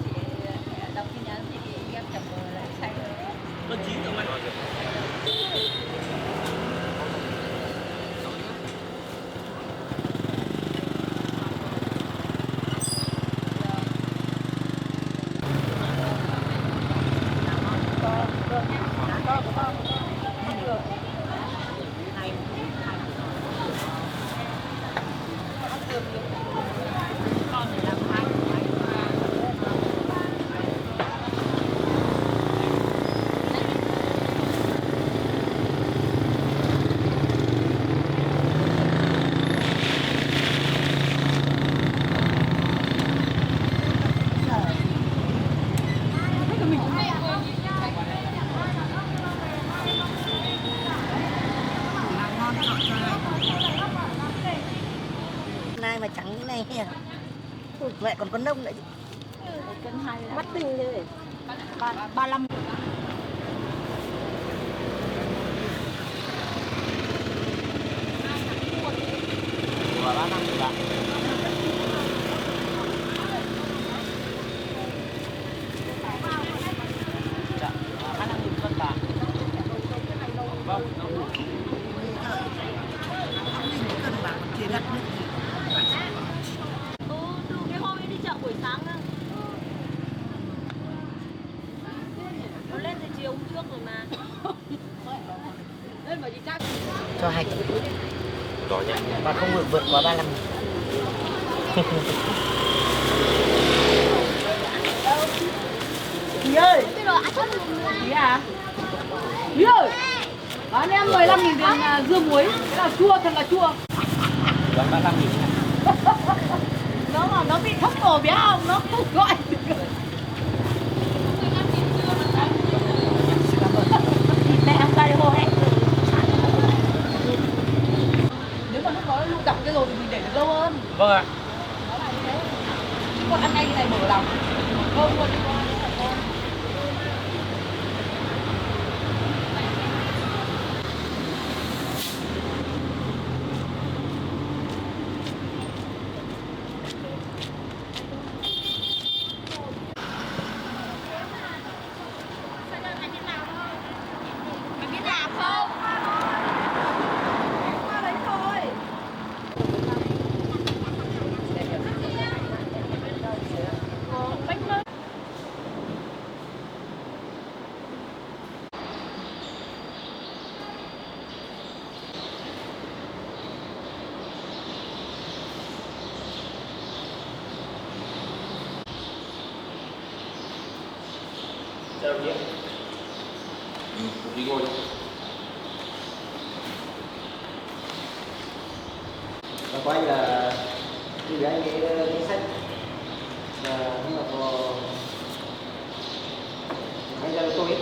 Chị đọc tin nhắn chị em chồng rồi lại say rồi. nó chín rồi mày. Nay mà trắng như này nhỉ? Mẹ còn con nông nữa chứ. Cân 2 mắt tinh thế. 35. Từ cái hôm ấy đi chợ buổi sáng á. Nó lên từ chiều hôm trước rồi mà. Lên mà đi chắc. Cho 2 triệu Đó nhá. và không được vượt quá 35. Chị ơi. Chị à? Chị ơi. Bán em 15.000 tiền dưa muối. Cái nào chua thật là chua. Bán 35.000. Nó mà nó bị thấp cổ béo không? Nó không gọi được. Mẹ em ra đây hô hẹ. Nếu mà lúc đó lúc đọc cái rồi thì mình để được lâu hơn. Vâng ạ. Chứ còn ăn ngay cái này mở lòng. Không luôn. Chào chị. Đi ngồi. Và của anh là như anh cái sách là không là có anh ra tôi ấy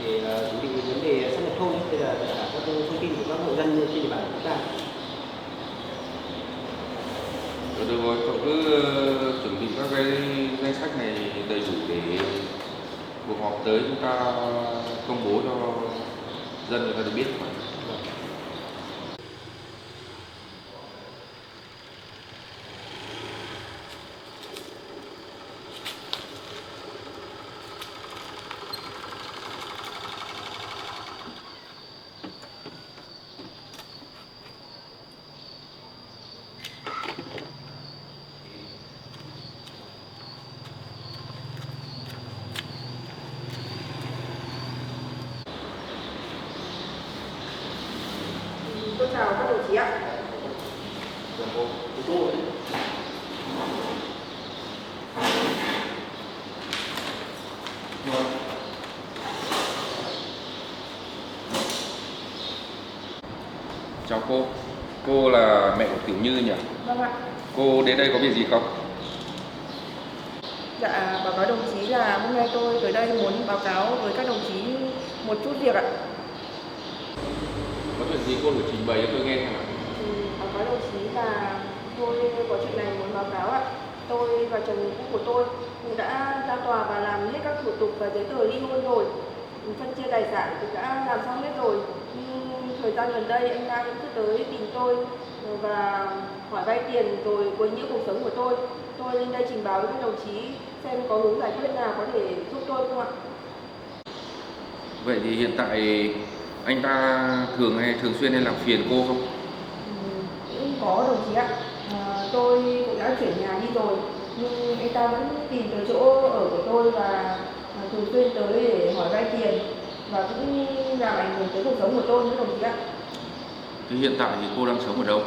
để chuẩn bị vấn đề sát nhập thôn ấy. Bây giờ tất cả các thông tin của các hộ dân trên địa bàn của chúng ta. Được rồi, cậu cứ chuẩn bị các cái danh sách này đầy đủ để cuộc họp tới chúng ta công bố cho dân người ta được biết. Tôi chào các đồng chí ạ. Chào cô là mẹ của Tiểu Như nhỉ? Vâng ạ. Cô đến đây có việc gì không? Dạ, báo cáo đồng chí là hôm nay tôi tới đây muốn báo cáo với các đồng chí một chút việc ạ. Có chuyện gì cô thử trình bày cho tôi nghe xem nào. Báo cáo đồng chí là tôi có chuyện này muốn báo cáo ạ. Tôi và chồng cũ của tôi cũng đã ra tòa và làm hết các thủ tục và giấy tờ ly hôn rồi. Phân chia tài sản cũng đã làm xong hết rồi. Nhưng thời gian gần đây anh ta vẫn cứ tới tìm tôi và hỏi vay tiền rồi quấy nhiễu cuộc sống của tôi. Tôi lên đây trình báo với các đồng chí xem có hướng giải quyết nào có thể giúp tôi không ạ? Vậy thì hiện tại anh ta thường xuyên hay làm phiền cô không? Cũng có đồng chí ạ. Tôi cũng đã chuyển nhà đi rồi nhưng anh ta vẫn tìm tới chỗ ở của tôi và thường xuyên tới để hỏi vay tiền và cũng làm ảnh hưởng tới cuộc sống của tôi nữa đồng chí ạ. Thế hiện tại thì cô đang sống ở đâu?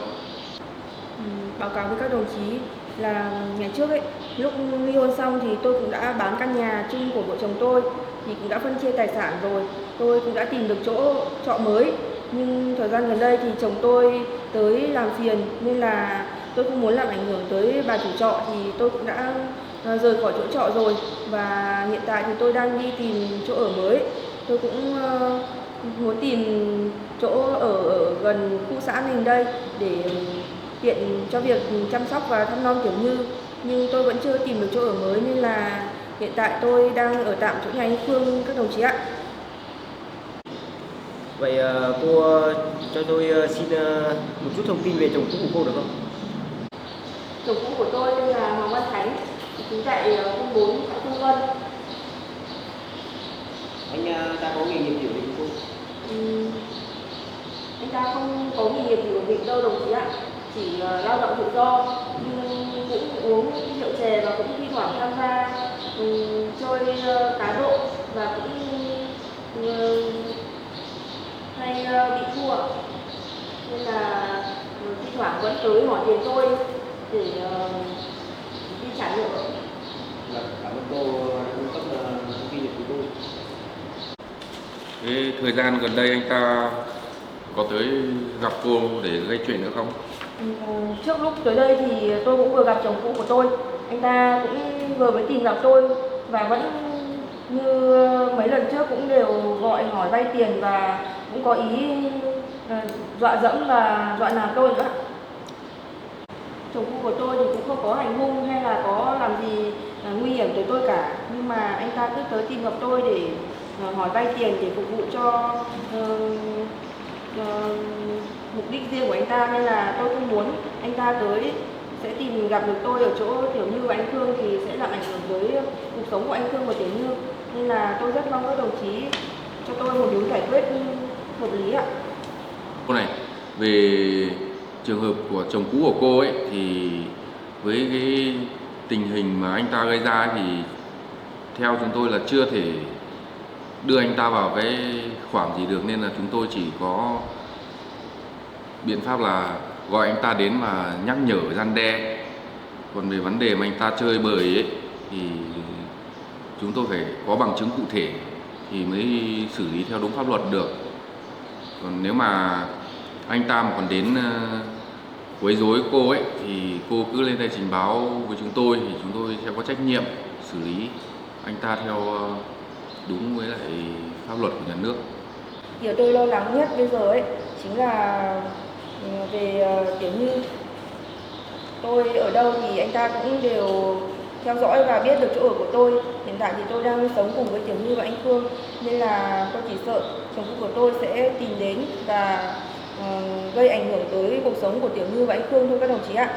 Báo cáo với các đồng chí là ngày trước ấy, lúc ly hôn xong thì tôi cũng đã bán căn nhà chung của vợ chồng tôi thì cũng đã phân chia tài sản rồi. Tôi cũng đã tìm được chỗ trọ mới nhưng thời gian gần đây thì chồng tôi tới làm phiền nên là tôi không muốn làm ảnh hưởng tới bà chủ trọ thì tôi cũng đã rời khỏi chỗ trọ rồi và hiện tại thì tôi đang đi tìm chỗ ở mới. Tôi cũng muốn tìm chỗ ở gần khu xã mình đây để tiện cho việc chăm sóc và thăm nom Tiểu Như nhưng tôi vẫn chưa tìm được chỗ ở mới nên là hiện tại tôi đang ở tạm chỗ nhà anh Phương các đồng chí ạ. Vậy cô cho tôi xin một chút thông tin về chồng cũ của cô được không? Chồng cũ của tôi tên là Hoàng Văn Khánh, trú tại thôn 4 xã Phương Vân. Anh ta có nghề nghiệp gì với cô? Anh ta không có nghề nghiệp gì ổn định đâu đồng chí ạ, chỉ lao động tự do nhưng cũng uống rượu chè và cũng thi thoảng tham gia chơi cá độ và cũng hay bị thua nên là thi thoảng vẫn tới hỏi tiền tôi để đi trả nợ. Cảm ơn cô đã cung cấp thông tin cho chúng tôi. Thế thời gian gần đây anh ta có tới gặp cô để gây chuyện nữa không? Trước lúc tới đây thì tôi cũng vừa gặp chồng cũ của tôi. Anh ta cũng vừa mới tìm gặp tôi và vẫn như mấy lần trước cũng đều gọi hỏi vay tiền và cũng có ý dọa dẫm và dọa nạt tôi nữa. Chồng cũ của tôi thì cũng không có hành hung hay là có làm gì nguy hiểm tới tôi cả. Nhưng mà anh ta cứ tới tìm gặp tôi để hỏi vay tiền để phục vụ cho mục đích riêng của anh ta nên là tôi không muốn anh ta tới sẽ tìm gặp được tôi ở chỗ Tiểu Như và anh Thương thì sẽ làm ảnh hưởng tới cuộc sống của anh Thương và Tiểu Như nên là tôi rất mong các đồng chí cho tôi một hướng giải quyết hợp lý ạ. Cô này, về trường hợp của chồng cũ của cô ấy thì với cái tình hình mà anh ta gây ra ấy, thì theo chúng tôi là chưa thể đưa anh ta vào cái khoản gì được nên là chúng tôi chỉ có biện pháp là gọi anh ta đến mà nhắc nhở răn đe. Còn về vấn đề mà anh ta chơi bời ấy thì chúng tôi phải có bằng chứng cụ thể thì mới xử lý theo đúng pháp luật được. Còn nếu mà anh ta mà còn đến quấy rối cô ấy thì cô cứ lên đây trình báo với chúng tôi thì chúng tôi sẽ có trách nhiệm xử lý anh ta theo đúng với lại pháp luật của nhà nước. Điều tôi lo lắng nhất bây giờ ấy chính là về Tiểu Như. Tôi ở đâu thì anh ta cũng đều theo dõi và biết được chỗ ở của tôi. Hiện tại thì tôi đang sống cùng với Tiểu Như và anh Phương, nên là tôi chỉ sợ chồng cũ của tôi sẽ tìm đến và gây ảnh hưởng tới cuộc sống của Tiểu Như và anh Phương thôi các đồng chí ạ.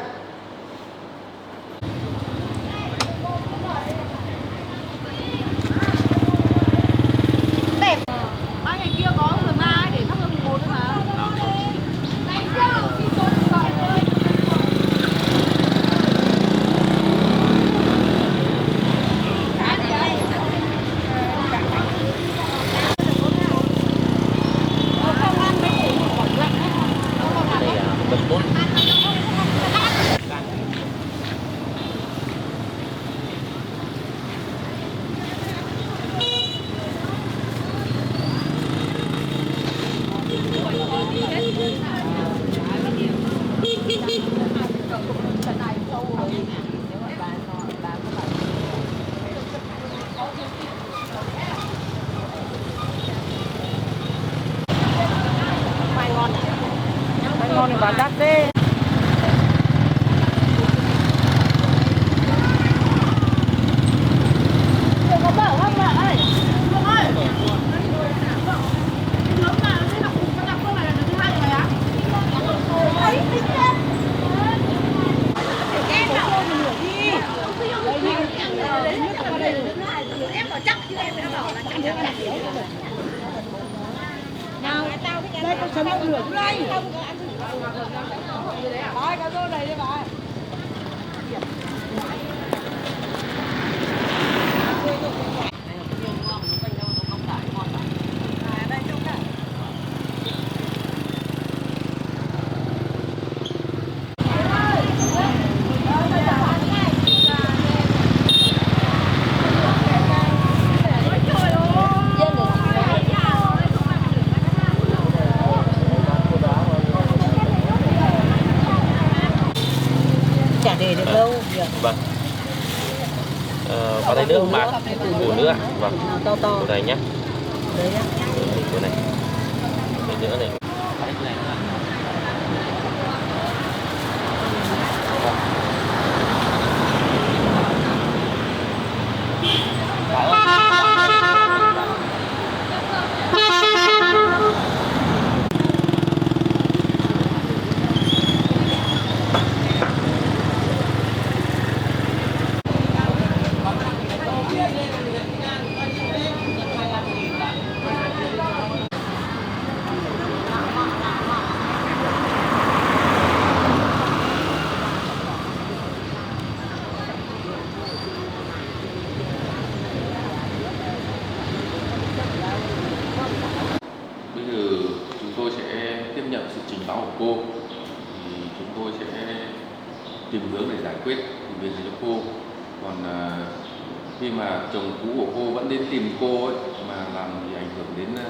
Ngon thì bán đắt thế. Có bảo không bạn ơi? Phương ơi. Cái đứa mà đi học cùng con Phương này là đứa thứ hai rồi á? Đấy, thích thế. Em nào cô mình hiểu đi. Em bảo chắc chứ em đã bảo là chắc chắn là hiểu. Nào, đây con chấm một nửa xuống đây. Thôi, cái rô này đi bà. Chả để được lâu. Vâng. Có thấy nước không bạn? Củ nữa ạ. Vâng. To to. Củ này nhé. Đấy á. Củ này. Cái nữa này. Bây giờ chúng tôi sẽ tiếp nhận sự trình báo của cô, thì chúng tôi sẽ tìm hướng để giải quyết việc này cho cô. Còn khi mà chồng cũ của cô vẫn đến tìm cô ấy, mà làm gì ảnh hưởng đến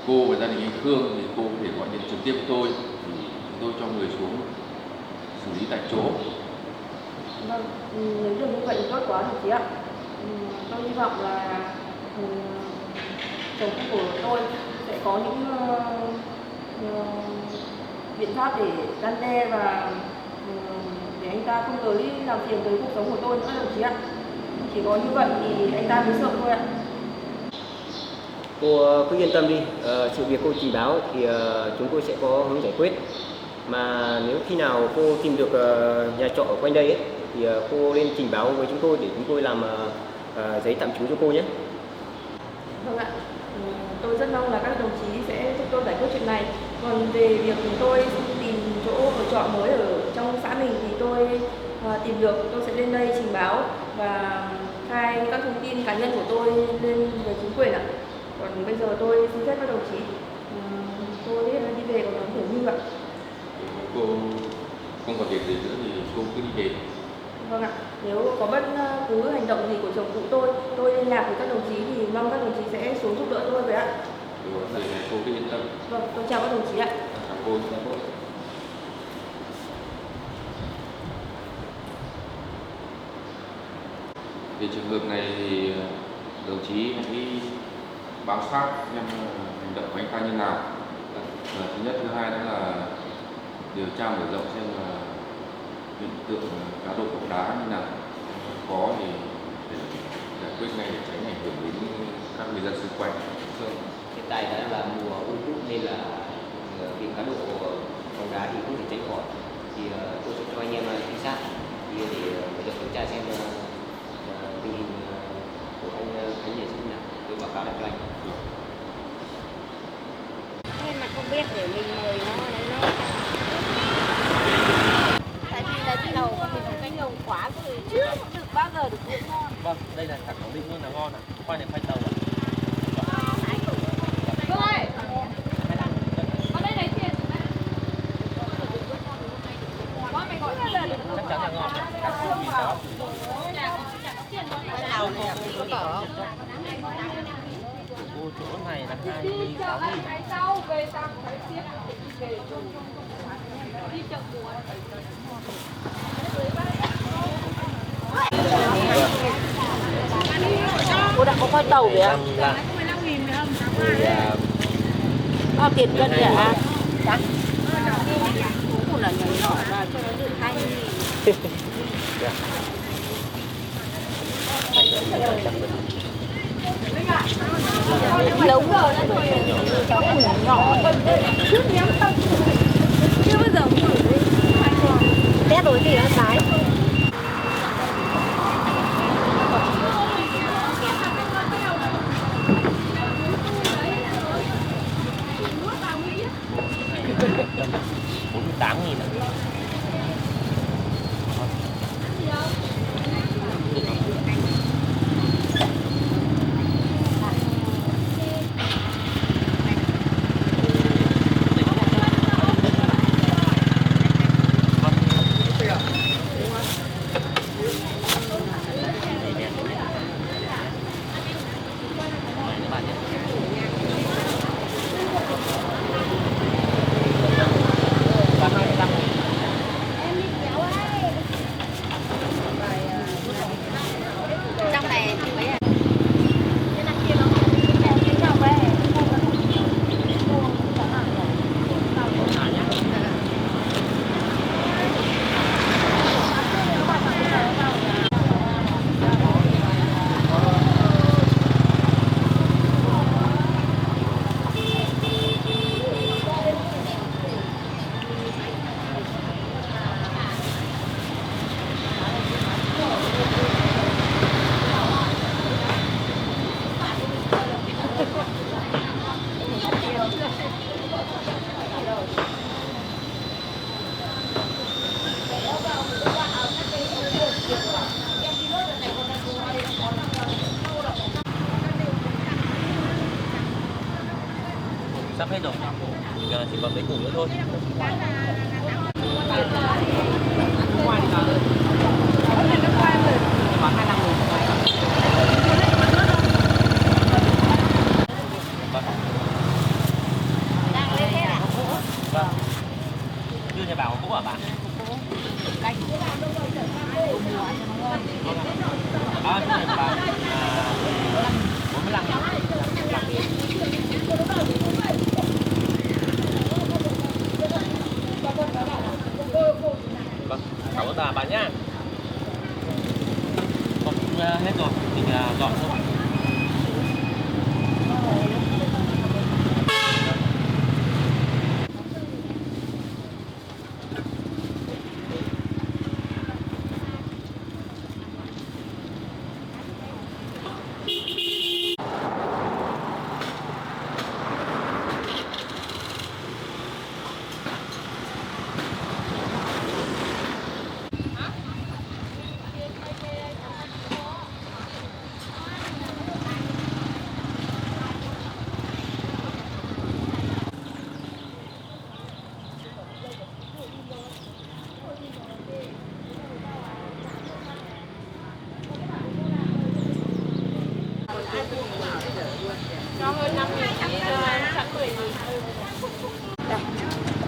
cô và gia đình anh Khương, thì cô có thể gọi điện trực tiếp với tôi, thì chúng tôi cho người xuống xử lý tại chỗ. Vâng, nếu được như vậy thì tốt quá đồng chí ạ. Tôi hy vọng là chồng cũ của tôi sẽ có những biện pháp để răn đe và để anh ta không tới làm phiền tới cuộc sống của tôi nữa đồng chí ạ. Chỉ có như vậy thì anh ta mới sợ thôi ạ. Cô cứ yên tâm đi, sự việc cô trình báo thì chúng tôi sẽ có hướng giải quyết. Mà nếu khi nào cô tìm được nhà trọ ở quanh đây ấy, thì cô nên trình báo với chúng tôi để chúng tôi làm giấy tạm trú cho cô nhé. Vâng ạ, tôi rất mong là các đồng chí sẽ giúp tôi giải quyết chuyện này. Còn về việc tôi tìm chỗ ở trọ mới ở trong xã mình thì tôi tìm được, tôi sẽ lên đây trình báo và khai các thông tin cá nhân của tôi lên về chính quyền ạ. Còn bây giờ tôi xin phép các đồng chí, tôi đi về còn nói Tiểu Như ạ. Cô không còn việc gì nữa thì cô cứ đi về. Vâng ạ, nếu có bất cứ hành động gì của chồng cũ tôi liên lạc với các đồng chí thì mong các đồng chí sẽ xuống giúp đỡ tôi với ạ. Để cô cứ yên tâm. Vâng, tôi chào các đồng chí ạ. Chào cô. Về trường hợp này thì đồng chí hãy bám sát xem hành động của anh ta như nào. Thứ nhất, thứ hai đó là điều tra mở rộng xem là hiện tượng cá độ bóng đá như nào. khó thì để giải quyết ngay để tránh ảnh hưởng đến các người dân xung quanh. Hiện tại đã là mùa World Cup nên là việc cá độ bóng đá thì không thể tránh khỏi. Thì tôi sẽ cho anh em trinh sát thì để được kiểm tra xem tình hình của anh Khánh Nhật như nào. Tôi báo cáo lại cho anh. Thế mà không biết để mình mời nó đấy nó. Tại vì là cái đầu mình không cánh đầu quá rồi chưa được bao giờ được uống ngon. Vâng, đây là thẳng khẳng định luôn là ngon ạ. Khoai này khoai tàu ạ. Vương ơi, ở đây lấy tiền rồi đấy. Con mày gọi là Chắc chắn là ngon. Cô chỗ này là 26.000. ngày sau về tăng phải tiếp về đi chợ mùa. Cô đã có khoai tàu vậy à? Bao tiền cân vậy à? Chắc. Cũng là nhỏ nhỏ và cho nó được 20.000. Lống rồi cháu nhỏ trước nhắm tâm chưa bao giờ ngủ tét rồi thì nó tái. Sắp hết rồi. Chỉ còn mấy củ nữa thôi. Vâng. Đưa nhà bảo cũ hả bạn? Canh. Mùa cho nó ngon. À, cái này là 45.000. Vâng, cảm ơn bà nhá. Còn hết rồi, mình dọn thôi.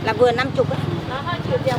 Là vừa 50 á. Nó hơi chiều chiều